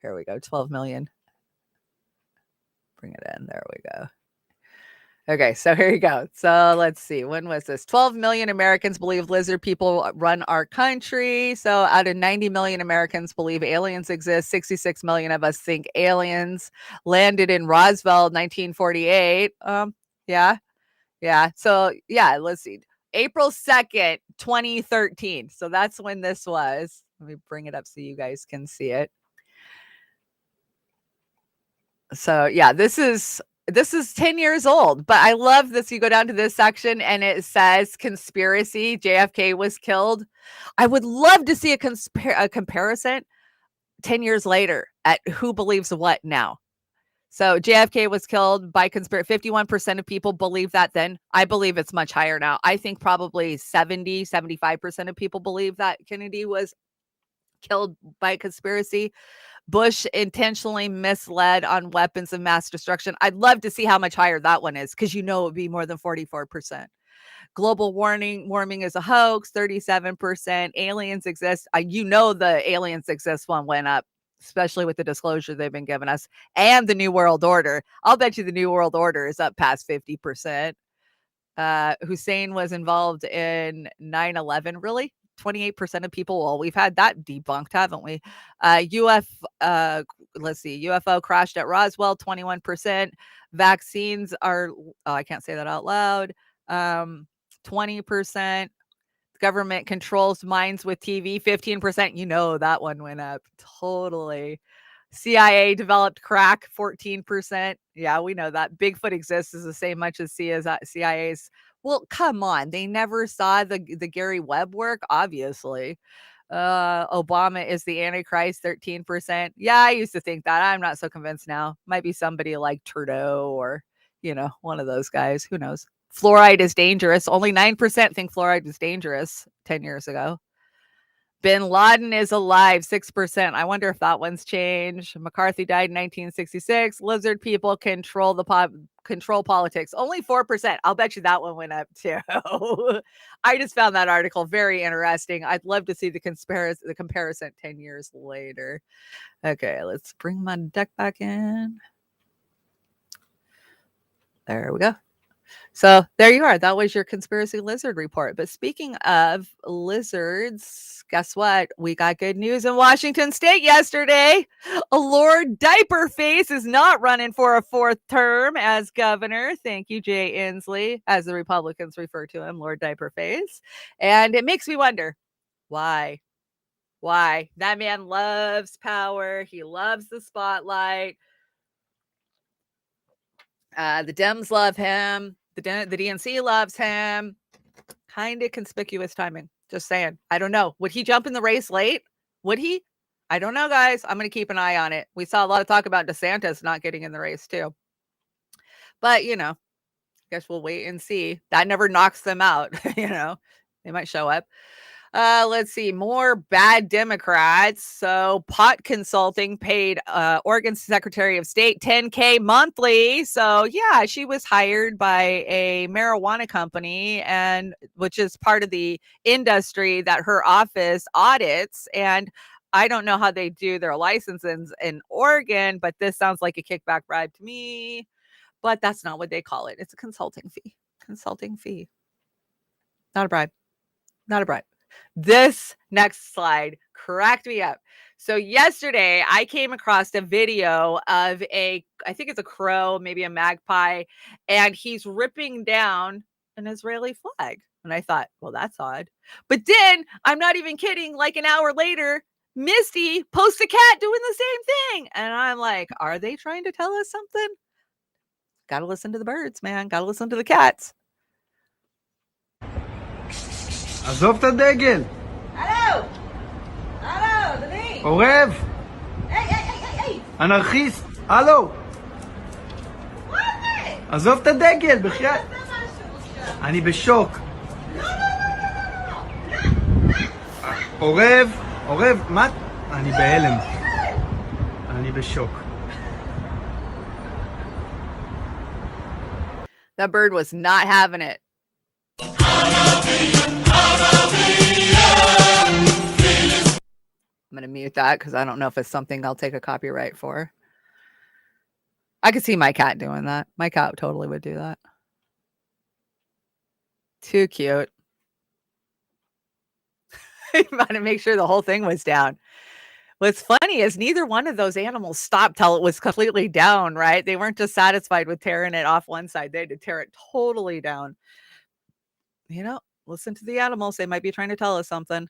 [SPEAKER 2] Here we go, 12 million. Bring it in. There we go. Okay, so here you go. So let's see. When was this? 12 million Americans believe lizard people run our country. So out of 90 million Americans believe aliens exist. 66 million of us think aliens landed in Roswell, 1948. Yeah. So let's see. April 2nd, 2013. So that's when this was. Let me bring it up so you guys can see it. So this is 10 years old, but I love this. You go down to this section and it says conspiracy. JFK was killed. I would love to see a comparison 10 years later at who believes what now. So JFK was killed by conspiracy. 51% of people believe that then. I believe it's much higher now. I think probably 75% of people believe that Kennedy was killed by conspiracy. Bush intentionally misled on weapons of mass destruction. I'd love to see how much higher that one is because it would be more than 44%. Global warming is a hoax, 37%. Aliens exist. The aliens exist one went up, especially with the disclosure they've been giving us, and the New World Order. I'll bet you the New World Order is up past 50%. Hussein was involved in 9/11. Really? 28% of people. Well, we've had that debunked, haven't we? UFO crashed at Roswell, 21%. Vaccines are, I can't say that out loud. 20%. Government controls minds with TV, 15%. That one went up totally. CIA developed crack, 14%. Yeah, we know that. Bigfoot exists is the same much as CIA's. Well, come on. They never saw the Gary Webb work, obviously. Obama is the Antichrist, 13%. Yeah, I used to think that. I'm not so convinced now. Might be somebody like Trudeau or, one of those guys. Who knows? Fluoride is dangerous. Only 9% think fluoride was dangerous 10 years ago. Bin Laden is alive, 6%. I wonder if that one's changed. McCarthy died in 1966. Lizard people control politics. Only 4%. I'll bet you that one went up too. I just found that article very interesting. I'd love to see the comparison 10 years later. Okay, let's bring my deck back in. There we go. So there you are. That was your conspiracy lizard report. But speaking of lizards, guess what? We got good news in Washington State yesterday. Lord Diaperface is not running for a fourth term as governor. Thank you, Jay Inslee, as the Republicans refer to him, Lord Diaperface. And it makes me wonder, why? Why? That man loves power. He loves the spotlight. The Dems love him. The DNC loves him. Kind of conspicuous timing. Just saying. I don't know. Would he jump in the race late? Would he? I don't know, guys. I'm going to keep an eye on it. We saw a lot of talk about DeSantis not getting in the race, too. But, guess we'll wait and see. That never knocks them out. They might show up. Let's see, more bad Democrats. So pot consulting paid Oregon Secretary of State $10K monthly. So yeah, she was hired by a marijuana company, and which is part of the industry that her office audits. And I don't know how they do their licenses in Oregon, but this sounds like a kickback bribe to me. But that's not what they call it. It's a consulting fee. Consulting fee. Not a bribe. Not a bribe. This next slide cracked me up. So yesterday I came across a video of I think it's a crow, maybe a magpie, and he's ripping down an Israeli flag. And I thought, well, that's odd. But then, I'm not even kidding, like an hour later, Misty posts a cat doing the same thing. And I'm like, are they trying to tell us something? Got to listen to the birds, man. Got to listen to the cats.
[SPEAKER 15] עזוב את הדגל!
[SPEAKER 1] הלו! הלו, אדוני!
[SPEAKER 15] עורב!
[SPEAKER 1] היי!
[SPEAKER 15] אנרכיסט! הלו!
[SPEAKER 1] מה זה?
[SPEAKER 15] עזוב את הדגל, בחייאת! אני בשוק! עורב! עורב! מה? אני בהלם. אני בשוק.
[SPEAKER 2] That bird was not having it. I'm going to mute that because I don't know if it's something I'll take a copyright for. I could see my cat doing that. My cat totally would do that. Too cute. You got to make sure the whole thing was down. What's funny is neither one of those animals stopped till it was completely down, right? They weren't just satisfied with tearing it off one side. They had to tear it totally down. Listen to the animals. They might be trying to tell us something.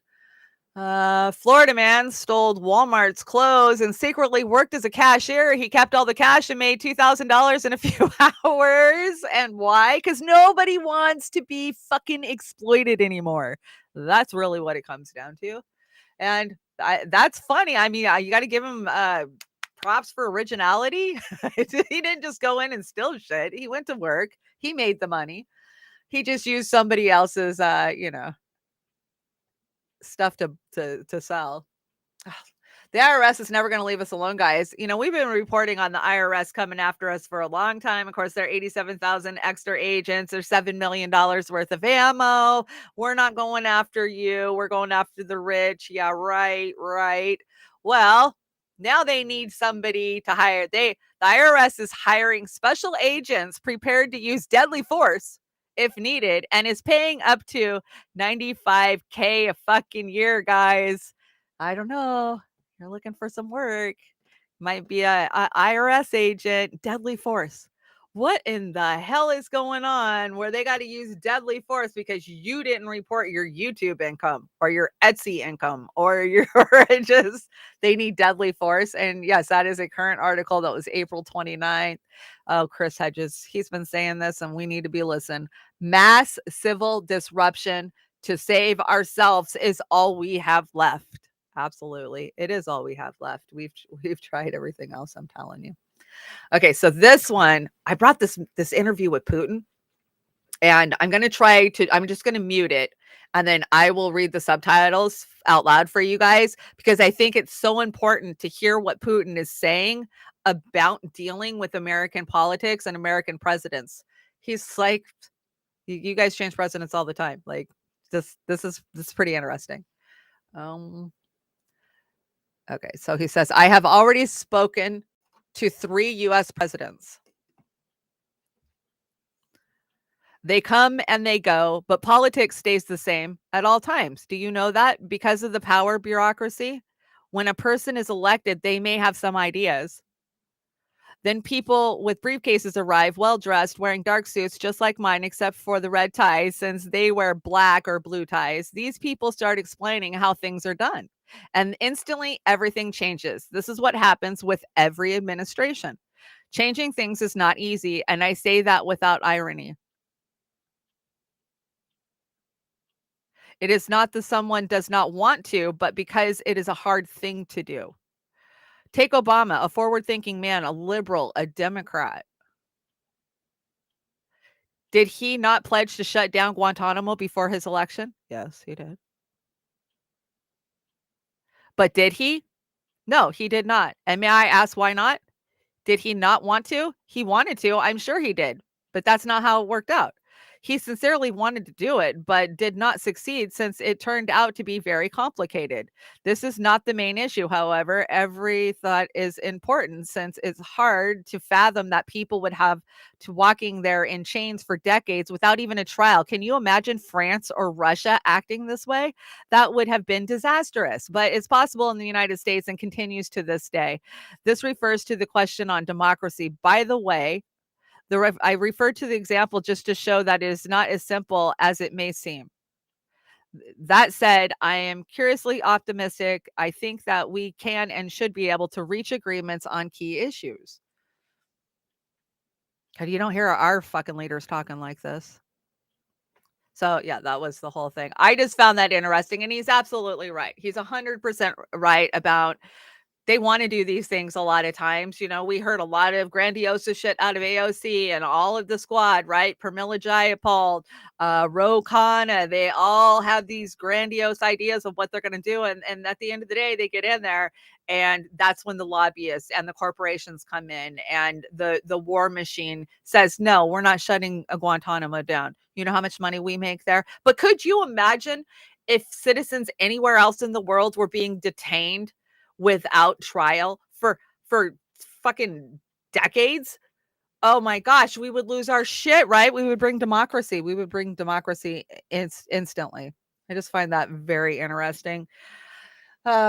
[SPEAKER 2] Florida man stole Walmart's clothes and secretly worked as a cashier. He kept all the cash and made $2,000 in a few hours. And why? Because nobody wants to be fucking exploited anymore. That's really what it comes down to. And that's funny. I mean, you got to give him props for originality. He didn't just go in and steal shit. He went to work. He made the money. He just used somebody else's, stuff to sell. The IRS is never going to leave us alone, guys. We've been reporting on the IRS coming after us for a long time. Of course, there are 87,000 extra agents. There's $7 million worth of ammo. We're not going after you. We're going after the rich. Yeah, right. Well, now they need somebody to hire. The IRS is hiring special agents prepared to use deadly force if needed, and is paying up to $95K a fucking year, guys. I don't know. You're looking for some work. Might be a IRS agent, deadly force. What in the hell is going on where they got to use deadly force because you didn't report your YouTube income or your Etsy income or they need deadly force. And yes, that is a current article that was April 29th. Oh, Chris Hedges, he's been saying this and we need to be listening. Mass civil disruption to save ourselves is all we have left. Absolutely. It is all we have left. We've tried everything else, I'm telling you. Okay, so this one, I brought this interview with Putin, and I'm just going to mute it, and then I will read the subtitles out loud for you guys, because I think it's so important to hear what Putin is saying about dealing with American politics and American presidents. He's like, you guys change presidents all the time. Like this is pretty interesting. Okay, so he says, I have already spoken to 3 U.S. presidents. They come and they go, but politics stays the same at all times. Do you know that? Because of the power bureaucracy, when a person is elected, they may have some ideas. Then people with briefcases arrive, well dressed, wearing dark suits just like mine, except for the red ties, since they wear black or blue ties. These people start explaining how things are done. And instantly, everything changes. This is what happens with every administration. Changing things is not easy, and I say that without irony. It is not that someone does not want to, but because it is a hard thing to do. Take Obama, a forward thinking man, a liberal, a Democrat. Did he not pledge to shut down Guantanamo before his election? Yes, he did. But did he? No, he did not. And may I ask why not? Did he not want to? He wanted to. I'm sure he did. But that's not how it worked out. He sincerely wanted to do it, but did not succeed since it turned out to be very complicated. This is not the main issue, however. Every thought is important since it's hard to fathom that people would have to walking there in chains for decades without even a trial. Can you imagine France or Russia acting this way? That would have been disastrous, but it's possible in the United States and continues to this day. This refers to the question on democracy. By the way, I refer to the example just to show that it is not as simple as it may seem. That said, I am curiously optimistic. I think that we can and should be able to reach agreements on key issues. And you don't hear our fucking leaders talking like this. So, yeah, that was the whole thing. I just found that interesting, and he's absolutely right. He's 100% right about they want to do these things a lot of times. You know, we heard a lot of grandiose shit out of AOC and all of the squad, right? Pramila Jayapal, Ro Khanna, they all have these grandiose ideas of what they're going to do. And at the end of the day, they get in there, and that's when the lobbyists and the corporations come in, and the war machine says, no, we're not shutting a Guantanamo down. You know how much money we make there? But could you imagine if citizens anywhere else in the world were being detained without trial for fucking decades? Oh my gosh, we would lose our shit, right? We would bring democracy. We would bring democracy instantly. I just find that very interesting.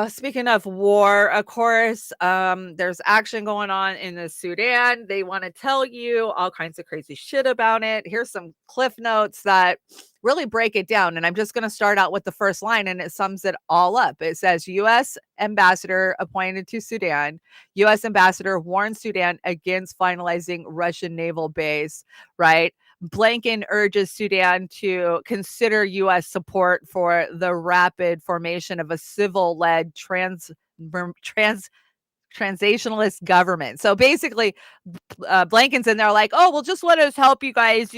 [SPEAKER 2] Speaking of war, of course, there's action going on in the Sudan. They want to tell you all kinds of crazy shit about it. Here's some cliff notes that really break it down. And I'm just going to start out with the first line, and it sums it all up. It says, U.S. ambassador appointed to Sudan. U.S. ambassador warns Sudan against finalizing Russian naval base, right? Blinken urges Sudan to consider U.S. support for the rapid formation of a civil-led transitionalist government. So basically, Blinken's in there like, oh, well, just let us help you guys,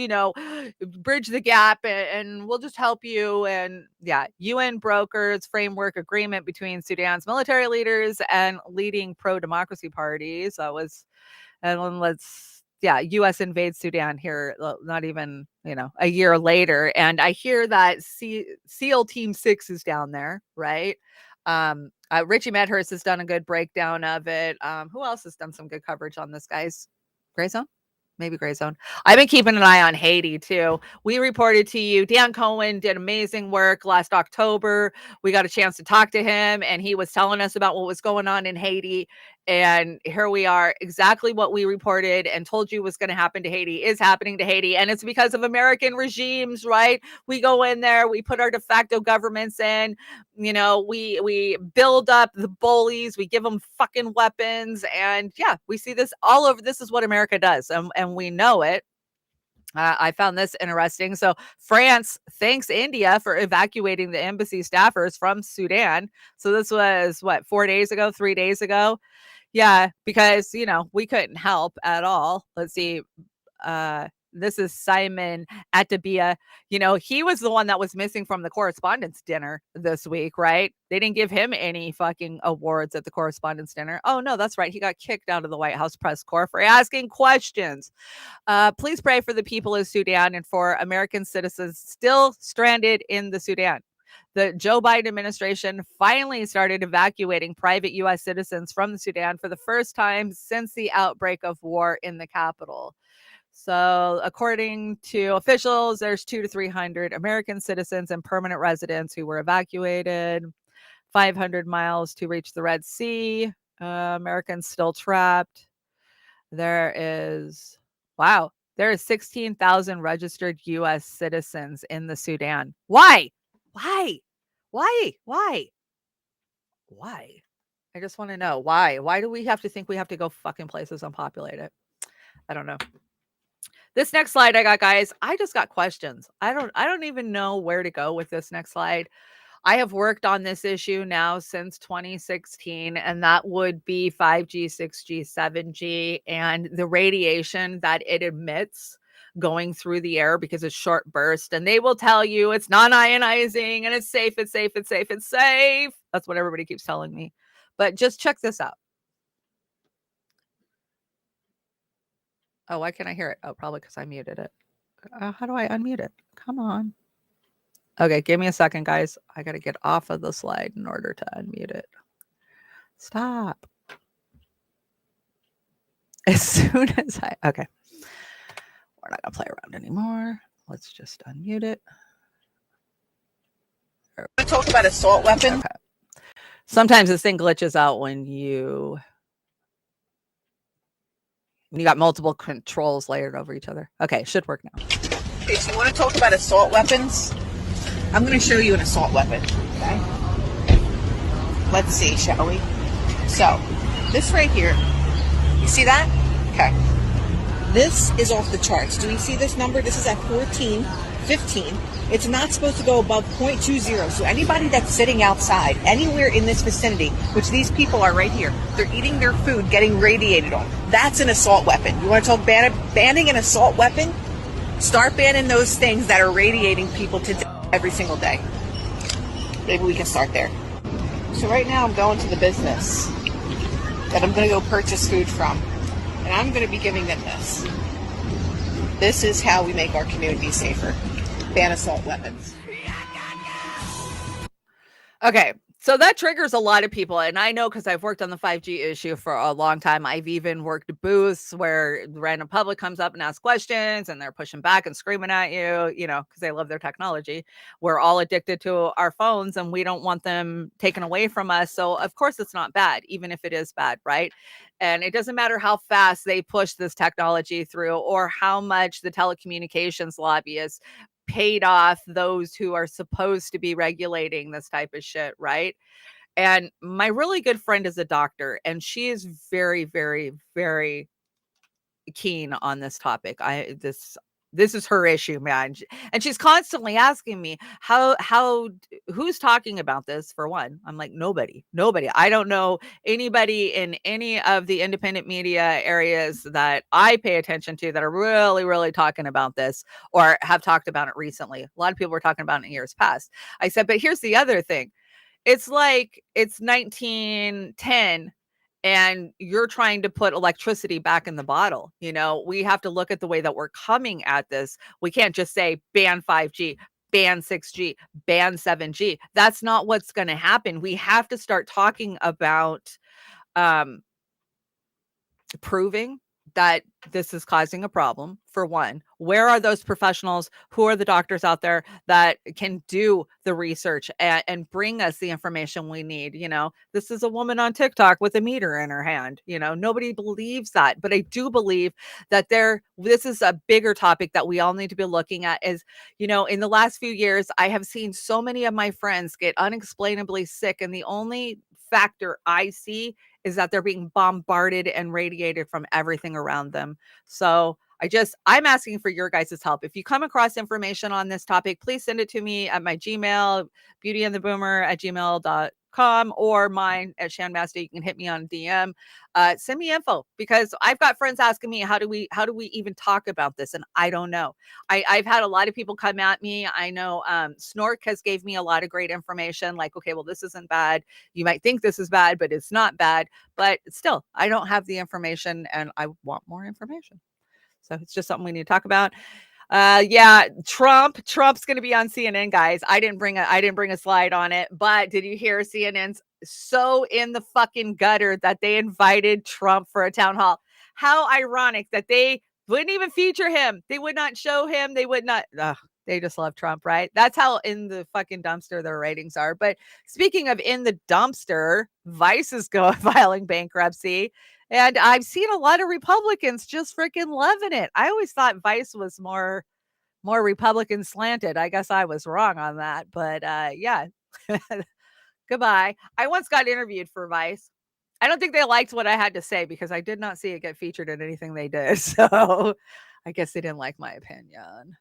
[SPEAKER 2] bridge the gap, and we'll just help you. And yeah, UN brokers framework agreement between Sudan's military leaders and leading pro-democracy parties. That was, and then U.S. invades Sudan here, not even, a year later. And I hear that SEAL Team 6 is down there, right? Richie Medhurst has done a good breakdown of it. Who else has done some good coverage on this, guys? Gray Zone? Maybe Gray Zone. I've been keeping an eye on Haiti too. We reported to you, Dan Cohen did amazing work last October. We got a chance to talk to him, and he was telling us about what was going on in Haiti. And here we are, exactly what we reported and told you was going to happen to Haiti is happening to Haiti. And it's because of American regimes, right? We go in there, we put our de facto governments in, we build up the bullies, we give them fucking weapons. And yeah, we see this all over. This is what America does. And we know it. I found this interesting. So France thanks India for evacuating the embassy staffers from Sudan. So this was 3 days ago. Yeah, because, we couldn't help at all. Let's see. This is Simon Atabia. He was the one that was missing from the correspondence dinner this week, right? They didn't give him any fucking awards at the correspondence dinner. Oh, no, that's right. He got kicked out of the White House press corps for asking questions. Please pray for the people of Sudan and for American citizens still stranded in the Sudan. The Joe Biden administration finally started evacuating private U.S. citizens from the Sudan for the first time since the outbreak of war in the capital. So, according to officials, there's 200 to 300 American citizens and permanent residents who were evacuated. 500 miles to reach the Red Sea. Americans still trapped. There is, wow, there is 16,000 registered U.S. citizens in the Sudan. Why? Why? Why? Why? Why? I just want to know why. Why do we have to think we have to go fucking places unpopulated? I don't know. This next slide I got, guys, I just got questions. I don't even know where to go with this next slide. I have worked on this issue now since 2016, and that would be 5G, 6G, 7G, and the radiation that it emits going through the air because it's short burst. And they will tell you it's non-ionizing and it's safe, it's safe, it's safe, it's safe. That's what everybody keeps telling me. But just check this out. Oh, why can't I hear it? Oh, probably because I muted it. How do I unmute it? Come on. Okay, give me a second, guys. I got to get off of the slide in order to unmute it. Stop. As soon as okay. We're not going to play around anymore. Let's just unmute it.
[SPEAKER 16] I talk about assault weapons.
[SPEAKER 2] Okay. Sometimes this thing glitches out when you got multiple controls layered over each other. Okay, should work now.
[SPEAKER 16] Okay, so you want to talk about assault weapons? I'm going to show you an assault weapon, okay? Let's see, shall we? So, this right here, you see that? Okay. This is off the charts. Do we see this number? This is at 14, 15. It's not supposed to go above 0.20. So anybody that's sitting outside, anywhere in this vicinity, which these people are right here, they're eating their food, getting radiated on. That's an assault weapon. You want to talk banning an assault weapon? Start banning those things that are radiating people to death every single day. Maybe we can start there. So right now I'm going to the business that I'm going to go purchase food from. And I'm going to be giving them this. This is how we make our community safer. Ban assault weapons.
[SPEAKER 2] Okay, so that triggers a lot of people. And I know because I've worked on the 5G issue for a long time. I've even worked booths where the random public comes up and asks questions and they're pushing back and screaming at you, because they love their technology. We're all addicted to our phones and we don't want them taken away from us. So, of course, it's not bad, even if it is bad, right? And it doesn't matter how fast they push this technology through or how much the telecommunications lobbyists paid off those who are supposed to be regulating this type of shit, right? And my really good friend is a doctor, and she is very, very, very keen on this topic. This is her issue, man. And she's constantly asking me who's talking about this. For one, I'm like, nobody. I don't know anybody in any of the independent media areas that I pay attention to that are really, really talking about this or have talked about it recently. A lot of people were talking about it in years past. I said, but here's the other thing. It's like it's 1910 and you're trying to put electricity back in the bottle. We have to look at the way that we're coming at this. We can't just say ban 5G, ban 6G, ban 7G. That's not what's going to happen. We have to start talking about proving that this is causing a problem. For one, where are those professionals? Who are the doctors out there that can do the research and bring us the information we need? This is a woman on TikTok with a meter in her hand. Nobody believes that, but I do believe that this is a bigger topic that we all need to be looking at. Is, in the last few years, I have seen so many of my friends get unexplainably sick, and the only factor I see is that they're being bombarded and radiated from everything around them. So I'm asking for your guys' help. If you come across information on this topic, please send it to me at my Gmail, beautyandtheboomer@gmail.com, or mine at Chanda-Masta. You can hit me on DM. Send me info, because I've got friends asking me, how do we even talk about this? And I don't know. I've had a lot of people come at me. I know Snork has gave me a lot of great information, like, okay, well, this isn't bad. You might think this is bad, but it's not bad. But still, I don't have the information and I want more information. So it's just something we need to talk about. Yeah, Trump's going to be on CNN, guys. I didn't bring a slide on it, but did you hear CNN's so in the fucking gutter that they invited Trump for a town hall? How ironic that they Wouldn't even feature him. They would not show him. They would not. They just love Trump, right? That's how in the fucking dumpster their ratings are. But speaking of in the dumpster, Vice is filing bankruptcy. And I've seen a lot of Republicans just freaking loving it. I always thought Vice was more Republican slanted. I guess I was wrong on that. But yeah, goodbye. I once got interviewed for Vice. I don't think they liked what I had to say because I did not see it get featured in anything they did. So I guess they didn't like my opinion.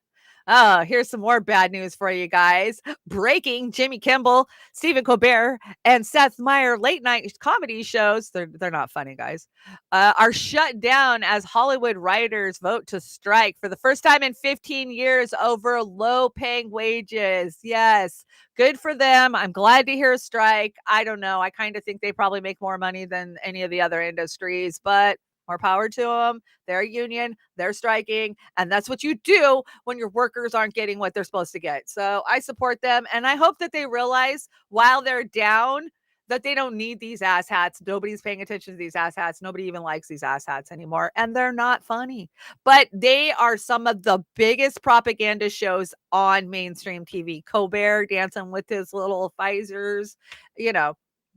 [SPEAKER 2] Oh, here's some more bad news for you guys. Breaking: Jimmy Kimmel, Stephen Colbert, and Seth Meyers late night comedy shows, they're not funny, guys, are shut down as Hollywood writers vote to strike for the first time in 15 years over low paying wages. Yes, good for them. I'm glad to hear a strike. I don't know. I kind of think they probably make more money than any of the other industries, but more power to them. They're a union, they're striking, and that's what you do when your workers aren't getting what they're supposed to get. So I support them, and I hope that they realize while they're down that they don't need these asshats. Nobody's paying attention to these asshats. Nobody even likes these asshats anymore, and they're not funny. But they are some of the biggest propaganda shows on mainstream TV. Colbert dancing with his little Pfizers,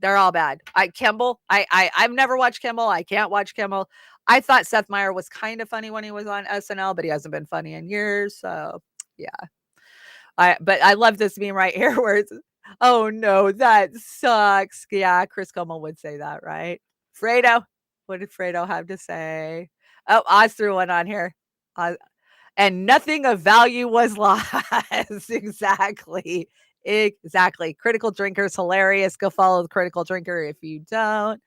[SPEAKER 2] they're all bad. Kimmel, I've never watched Kimmel. I can't watch Kimmel. I thought Seth Meyers was kind of funny when he was on SNL, but he hasn't been funny in years. So yeah. But I love this meme right here where it's, oh no, that sucks. Yeah, Chris Kimmel would say that, right? Fredo, what did Fredo have to say? Oh, Oz threw one on here. And nothing of value was lost. Exactly. Critical Drinker's hilarious. Go follow the Critical Drinker if you don't.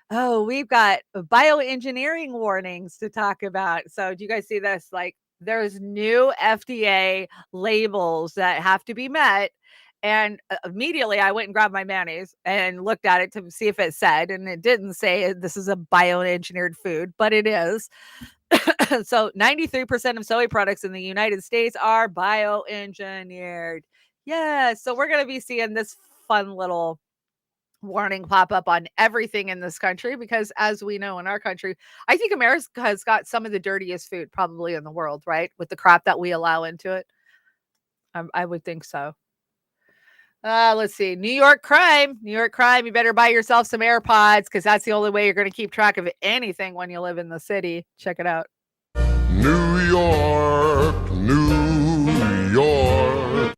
[SPEAKER 2] Oh, we've got bioengineering warnings to talk about. So do you guys see this? Like, there's new FDA labels that have to be met. And immediately I went and grabbed my mayonnaise and looked at it to see if it said, and it didn't say this is a bioengineered food, but it is. So 93% of soy products in the United States are bioengineered. Yeah, so we're going to be seeing this fun little warning pop up on everything in this country because, as we know, in our country, I think America has got some of the dirtiest food probably in the world, right? With the crap that we allow into it. I would think so. Let's see. New York crime. You better buy yourself some AirPods because that's the only way you're going to keep track of anything when you live in the city. Check it out.
[SPEAKER 17] New York, New York.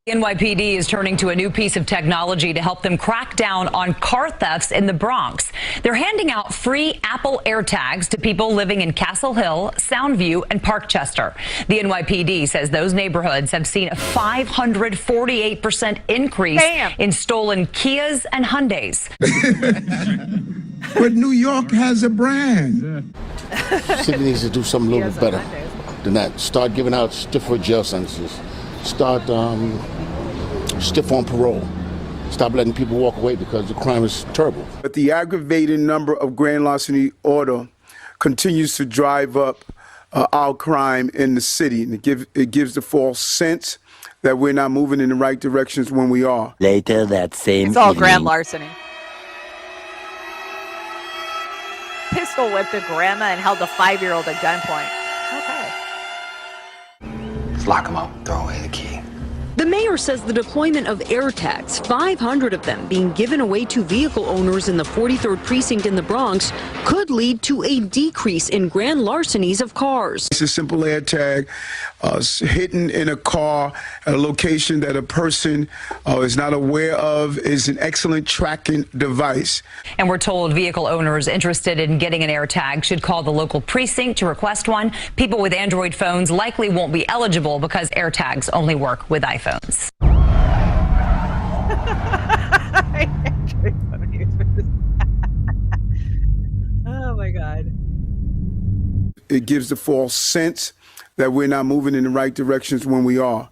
[SPEAKER 18] NYPD is turning to a new piece of technology to help them crack down on car thefts in the Bronx. They're handing out free Apple AirTags to people living in Castle Hill, Soundview, and Parkchester. The NYPD says those neighborhoods have seen a 548% increase in stolen Kias and Hyundais.
[SPEAKER 17] But New York has a brand. City needs to do something a little bit better than that. Start giving out stiffer jail sentences. Start stiff on parole. Stop letting people walk away because the crime is terrible.
[SPEAKER 19] But the aggravated number of grand larceny order continues to drive up our crime in the city. And it gives the false sense that we're not moving in the right directions when we are.
[SPEAKER 20] Later that same
[SPEAKER 2] It's all
[SPEAKER 20] evening.
[SPEAKER 2] grand larceny. Pistol whipped a grandma and held a 5-year-old at gunpoint. Okay.
[SPEAKER 21] Let's lock him up, throw away the key.
[SPEAKER 22] The mayor says the deployment of AirTags, 500 of them being given away to vehicle owners in the 43rd precinct in the Bronx, could lead to a decrease in grand larcenies of cars.
[SPEAKER 19] It's a simple AirTag hidden in a car at a location that a person is not aware of is an excellent tracking device.
[SPEAKER 18] And we're told vehicle owners interested in getting an AirTag should call the local precinct to request one. People with Android phones likely won't be eligible because AirTags only work with iPhones.
[SPEAKER 2] Oh my God.
[SPEAKER 19] It gives the false sense that we're not moving in the right directions when we are.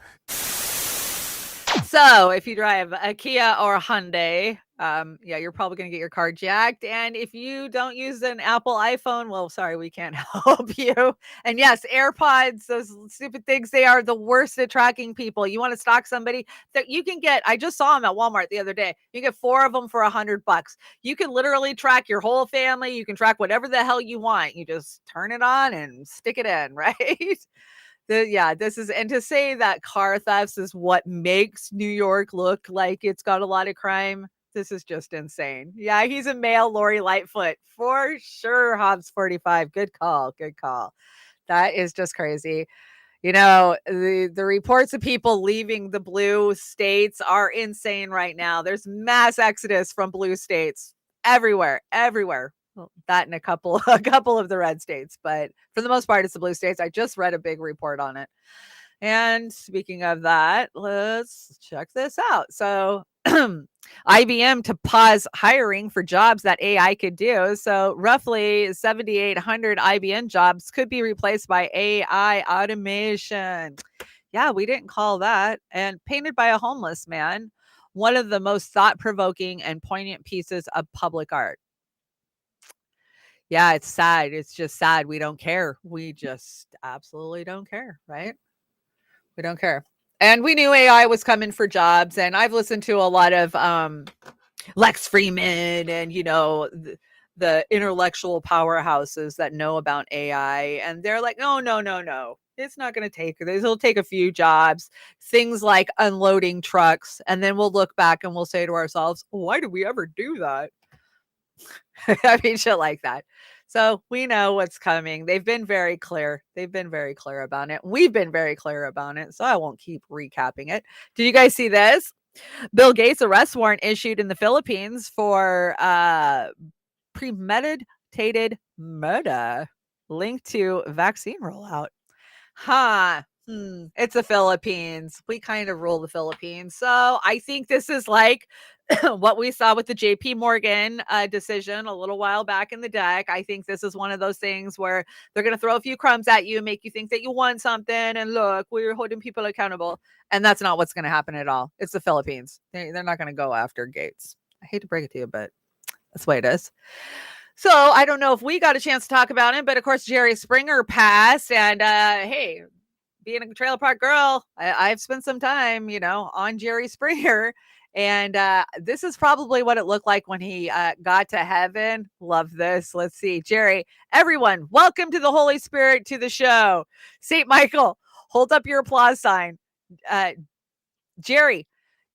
[SPEAKER 2] So if you drive a Kia or a Hyundai, yeah, you're probably going to get your car jacked. And if you don't use an Apple iPhone, well, sorry, we can't help you. And yes, AirPods, those stupid things, they are the worst at tracking people. You want to stalk somebody that you can get. I just saw them at Walmart the other day. You get 4 of them for $100. You can literally track your whole family. You can track whatever the hell you want. You just turn it on and stick it in, right? This is, and to say that car thefts is what makes New York look like it's got a lot of crime, this is just insane. Yeah, he's a male Lori Lightfoot for sure. Hobbs 45. Good call. Good call. That is just crazy. You know, the reports of people leaving the blue states are insane right now. There's mass exodus from blue states everywhere. Well, that and a couple of the red states, but for the most part, it's the blue states. I just read a big report on it. And speaking of that, let's check this out. So IBM to pause hiring for jobs that AI could do. So roughly 7,800 IBM jobs could be replaced by AI automation. Yeah, we didn't call that. And painted by a homeless man, one of the most thought-provoking and poignant pieces of public art. Yeah, it's sad. It's just sad. We don't care. We just absolutely don't care, right? We don't care. And we knew AI was coming for jobs. And I've listened to a lot of Lex Freeman and, the intellectual powerhouses that know about AI. And they're like, no. It's not going to take this. It'll take a few jobs, things like unloading trucks. And then we'll look back and we'll say to ourselves, why did we ever do that? I mean, shit like that. So we know what's coming. They've been very clear. About it. We've been very clear about it. So I won't keep recapping it. Did you guys see this? Bill Gates arrest warrant issued in the Philippines for premeditated murder linked to vaccine rollout. It's the Philippines. We kind of rule the Philippines. So I think this is like what we saw with the JP Morgan decision a little while back in the deck. I think this is one of those things where they're going to throw a few crumbs at you, make you think that you won something. And look, we're holding people accountable. And that's not what's going to happen at all. It's the Philippines. They're not going to go after Gates. I hate to break it to you, but that's the way it is. So I don't know if we got a chance to talk about it, but of course, Jerry Springer passed. And hey, being a trailer park girl, I've spent some time, on Jerry Springer. And this is probably what it looked like when he got to heaven. Love this. Let's see. Jerry, everyone, welcome to the Holy Spirit to the show. St. Michael, hold up your applause sign. Jerry,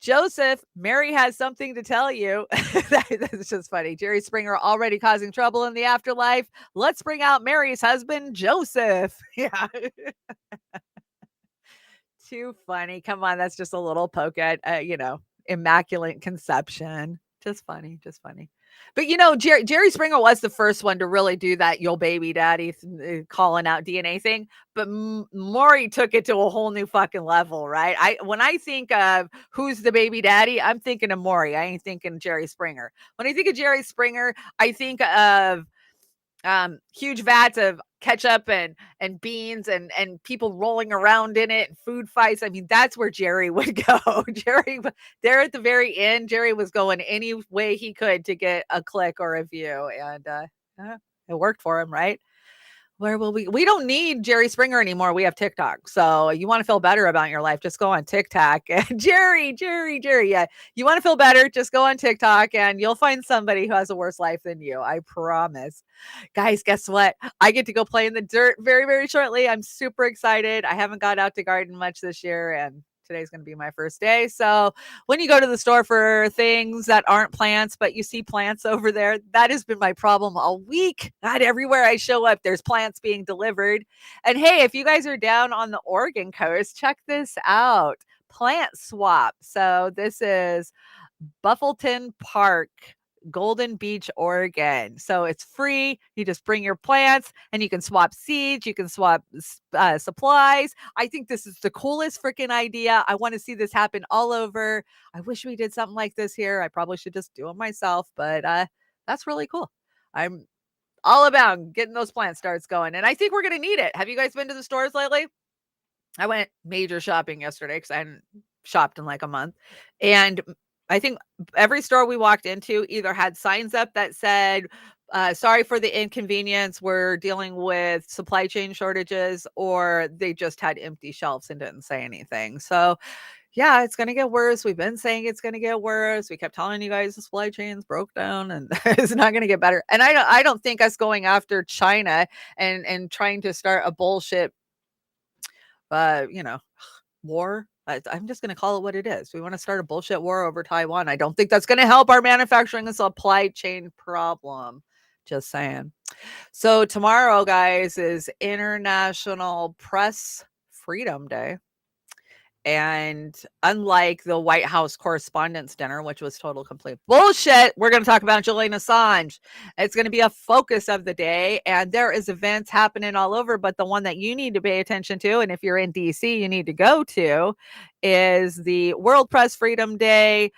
[SPEAKER 2] Joseph, Mary has something to tell you. That's just funny. Jerry Springer already causing trouble in the afterlife. Let's bring out Mary's husband, Joseph. Yeah. Too funny. Come on. That's just a little poke at, immaculate conception. Just funny. But Jerry Springer was the first one to really do that "yo baby daddy" calling out DNA thing. But Maury took it to a whole new fucking level, right? When I think of who's the baby daddy, I'm thinking of Maury. I ain't thinking Jerry Springer. When I think of Jerry Springer, I think of huge vats of ketchup and beans and people rolling around in it and food fights. I mean, that's where Jerry would go. Jerry, there at the very end, Jerry was going any way he could to get a click or a view, and it worked for him, right? Where will we don't need Jerry Springer anymore. We have TikTok. So you want to feel better about your life, just go on TikTok. And Jerry. Yeah. You want to feel better, just go on TikTok and you'll find somebody who has a worse life than you. I promise. Guys, guess what? I get to go play in the dirt very, very shortly. I'm super excited. I haven't got out to garden much this year, and today's going to be my first day. So when you go to the store for things that aren't plants, but you see plants over there, that has been my problem all week. Not everywhere I show up, there's plants being delivered. And hey, if you guys are down on the Oregon coast, check this out. Plant Swap. So this is Buffleton Park, Golden Beach, Oregon. So it's free. You just bring your plants and you can swap seeds. You can swap supplies. I think this is the coolest freaking idea. I want to see this happen all over. I wish we did something like this here. I probably should just do it myself, but that's really cool. I'm all about getting those plant starts going. And I think we're going to need it. Have you guys been to the stores lately? I went major shopping yesterday because I hadn't shopped in like a month. And I think every store we walked into either had signs up that said, sorry for the inconvenience, we're dealing with supply chain shortages, or they just had empty shelves and didn't say anything. So yeah, it's going to get worse. We've been saying it's going to get worse. We kept telling you guys the supply chains broke down and it's not going to get better. And I don't think us going after China and trying to start a bullshit, you know, war. I'm just going to call it what it is. We want to start a bullshit war over Taiwan. I don't think that's going to help our manufacturing and supply chain problem. Just saying. So tomorrow, guys, is International Press Freedom Day. And unlike the White House Correspondents' Dinner, which was total complete bullshit, we're going to talk about Julian Assange. It's going to be a focus of the day, and there is events happening all over, but the one that you need to pay attention to, and if you're in DC, you need to go to, is the World Press Freedom Day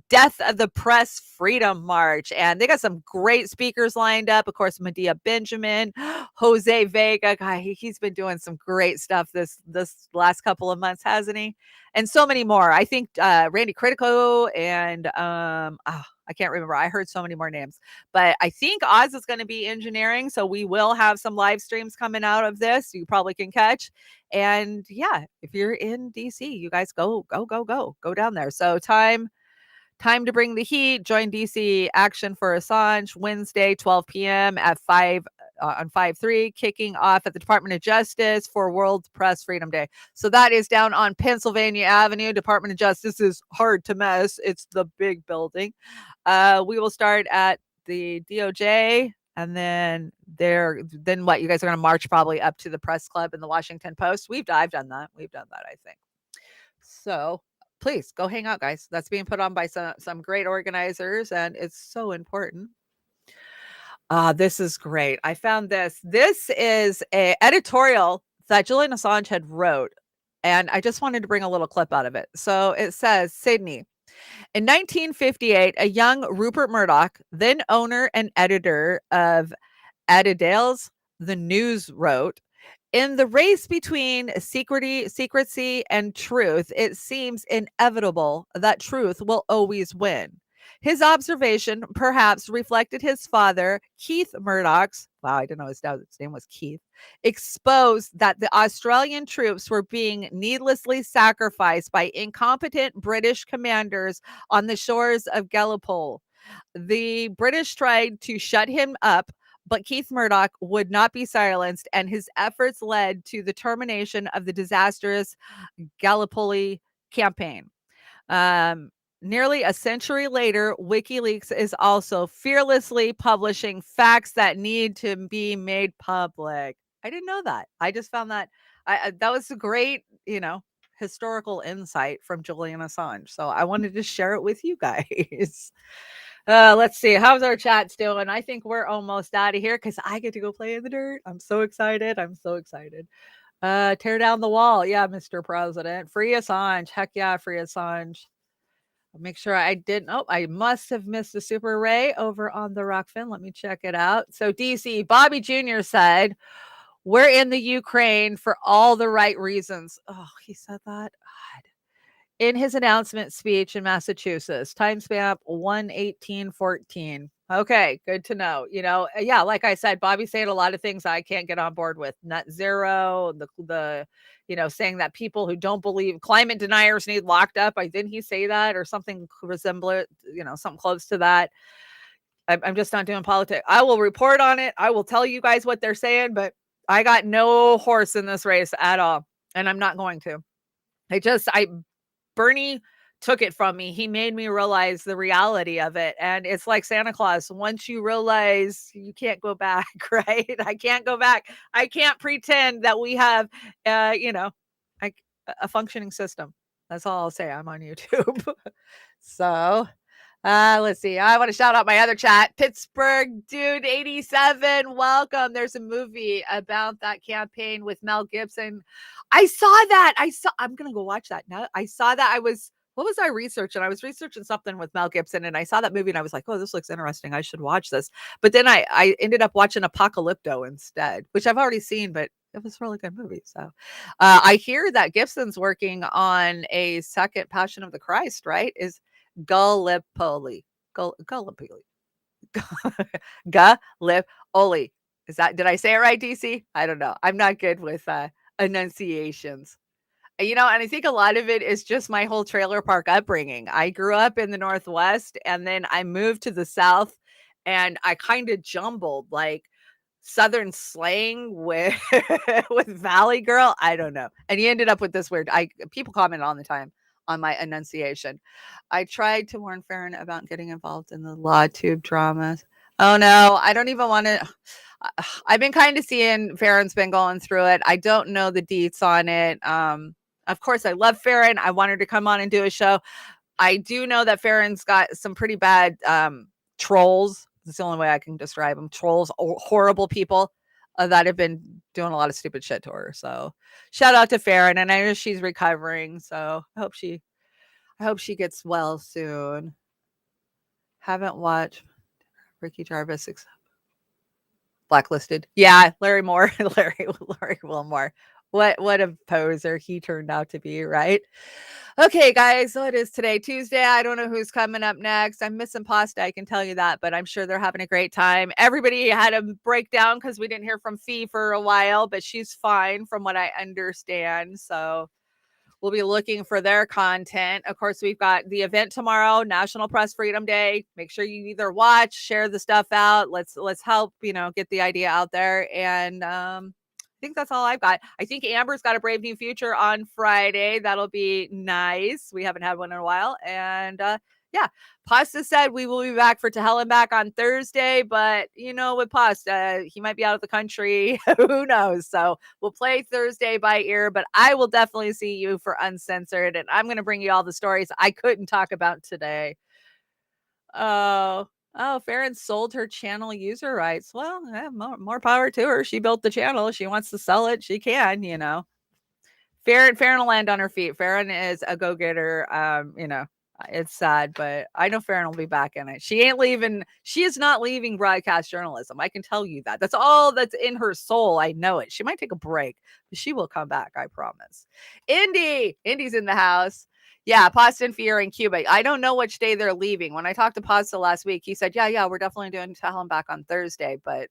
[SPEAKER 2] Death of the Press Freedom March. And they got some great speakers lined up. Of course, Medea Benjamin, Jose Vega. God, he's been doing some great stuff this last couple of months, hasn't he? And so many more. I think Randy Critico and I can't remember. I heard so many more names. But I think Oz is going to be engineering. So we will have some live streams coming out of this. You probably can catch. And yeah, if you're in DC, you guys go down there. So Time to bring the heat. Join DC Action for Assange Wednesday, 12 p.m. at 5 on 5/3, kicking off at the Department of Justice for World Press Freedom Day. So that is down on Pennsylvania Avenue. Department of Justice is hard to miss. It's the big building. We will start at the DOJ, and then what? You guys are going to march probably up to the Press Club and the Washington Post. I've done that. We've done that, I think. So please go hang out, guys. That's being put on by some great organizers, and it's so important. This is great. I found this. This is a editorial that Julian Assange had wrote, and I just wanted to bring a little clip out of it. So it says, Sydney. In 1958, a young Rupert Murdoch, then owner and editor of Addisdale's The News, wrote, in the race between secrecy and truth, it seems inevitable that truth will always win. His observation perhaps reflected his father, Keith Murdoch's, wow, I didn't know his name was Keith, exposed that the Australian troops were being needlessly sacrificed by incompetent British commanders on the shores of Gallipoli. The British tried to shut him up, but Keith Murdoch would not be silenced, and his efforts led to the termination of the disastrous Gallipoli campaign. Nearly a century later, WikiLeaks is also fearlessly publishing facts that need to be made public. I didn't know that. I just found that that was a great, historical insight from Julian Assange. So I wanted to share it with you guys. Let's see. How's our chats doing? I think we're almost out of here because I get to go play in the dirt. I'm so excited. Tear down the wall. Yeah, Mr. President. Free Assange. Heck yeah, free Assange. I'll make sure I didn't. Oh, I must have missed the Super Ray over on the Rockfin. Let me check it out. So DC, Bobby Jr. said, we're in the Ukraine for all the right reasons. Oh, he said that? God. In his announcement speech in Massachusetts, timestamp 1/18/14. Okay, good to know. Yeah, like I said, Bobby's saying a lot of things I can't get on board with. Net zero, the saying that people who don't believe climate deniers need locked up. Didn't he say that or something resemblant, something close to that? I'm just not doing politics. I will report on it. I will tell you guys what they're saying, but I got no horse in this race at all, and I'm not going to. Bernie took it from me. He made me realize the reality of it. And it's like Santa Claus. Once you realize, you can't go back, right? I can't go back. I can't pretend that we have, a functioning system. That's all I'll say. I'm on YouTube. So let's see. I want to shout out my other chat. Pittsburgh Dude 87. Welcome. There's a movie about that campaign with Mel Gibson. I saw that. I'm going to go watch that now. I saw that. What was I researching? I was researching something with Mel Gibson, and I saw that movie and I was like, oh, this looks interesting. I should watch this. But then I ended up watching Apocalypto instead, which I've already seen, but it was a really good movie. So I hear that Gibson's working on a second Passion of the Christ, right? Is Gallipoli. Gallipoli. Gallipoli. Is that, did I say it right, DC? I don't know. I'm not good with enunciations. You know, and I think a lot of it is just my whole trailer park upbringing. I grew up in the Northwest and then I moved to the South and I kind of jumbled like Southern slang with with Valley Girl. I don't know. And he ended up with this weird, people comment all the time on my enunciation. I tried to warn Farron about getting involved in the law tube dramas. Oh no, I don't even want to. I've been kind of seeing Farron's been going through it. I don't know the deets on it. Of course, I love Farron. I want her to come on and do a show. I do know that Farron's got some pretty bad trolls. That's the only way I can describe them. Trolls, horrible people that have been doing a lot of stupid shit to her. So shout out to Farron. And I know she's recovering. So I hope she gets well soon. Haven't watched Ricky Jarvis except Blacklisted. Yeah, Larry Moore. Larry Wilmore. What a poser he turned out to be, right? Okay, guys, so it is today, Tuesday. I don't know who's coming up next. I'm missing Pasta, I can tell you that, but I'm sure they're having a great time. Everybody had a breakdown because we didn't hear from Fee for a while, but she's fine from what I understand. So we'll be looking for their content. Of course, we've got the event tomorrow, National Press Freedom Day. Make sure you either watch, share the stuff out. Let's help, get the idea out there. And I think that's all I've got. I think Amber's got a Brave New Future on Friday. That'll be nice. We haven't had one in a while. And yeah, Pasta said we will be back for To Hell and Back on Thursday. But, with Pasta, he might be out of the country. Who knows? So we'll play Thursday by ear. But I will definitely see you for Uncensored. And I'm going to bring you all the stories I couldn't talk about today. Oh, Farron sold her channel user rights. Well, more power to her. She built the channel. She wants to sell it. She can, Farron will land on her feet. Farron is a go-getter. It's sad, but I know Farron will be back in it. She ain't leaving. She is not leaving broadcast journalism. I can tell you that. That's all that's in her soul. I know it. She might take a break, but she will come back. I promise. Indy's in the house. Yeah, Pasta and Fee are in Cuba. I don't know which day they're leaving. When I talked to Pasta last week, he said, yeah, we're definitely doing To Hell and Back on Thursday, but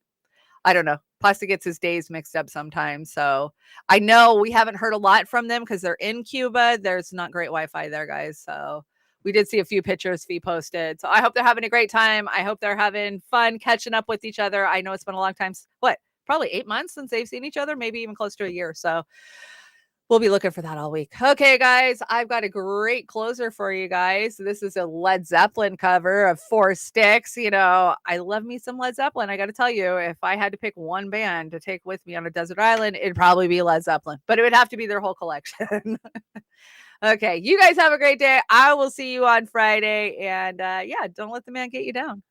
[SPEAKER 2] I don't know. Pasta gets his days mixed up sometimes. So I know we haven't heard a lot from them because they're in Cuba. There's not great Wi-Fi there, guys. So we did see a few pictures Fee posted. So I hope they're having a great time. I hope they're having fun catching up with each other. I know it's been a long time. Probably 8 months since they've seen each other, maybe even close to a year. So we'll be looking for that all week. Okay, guys, I've got a great closer for you guys. This is a Led Zeppelin cover of Four Sticks. I love me some Led Zeppelin. I got to tell you, if I had to pick one band to take with me on a desert island, it'd probably be Led Zeppelin, but it would have to be their whole collection. Okay, you guys have a great day. I will see you on Friday. And yeah, don't let the man get you down.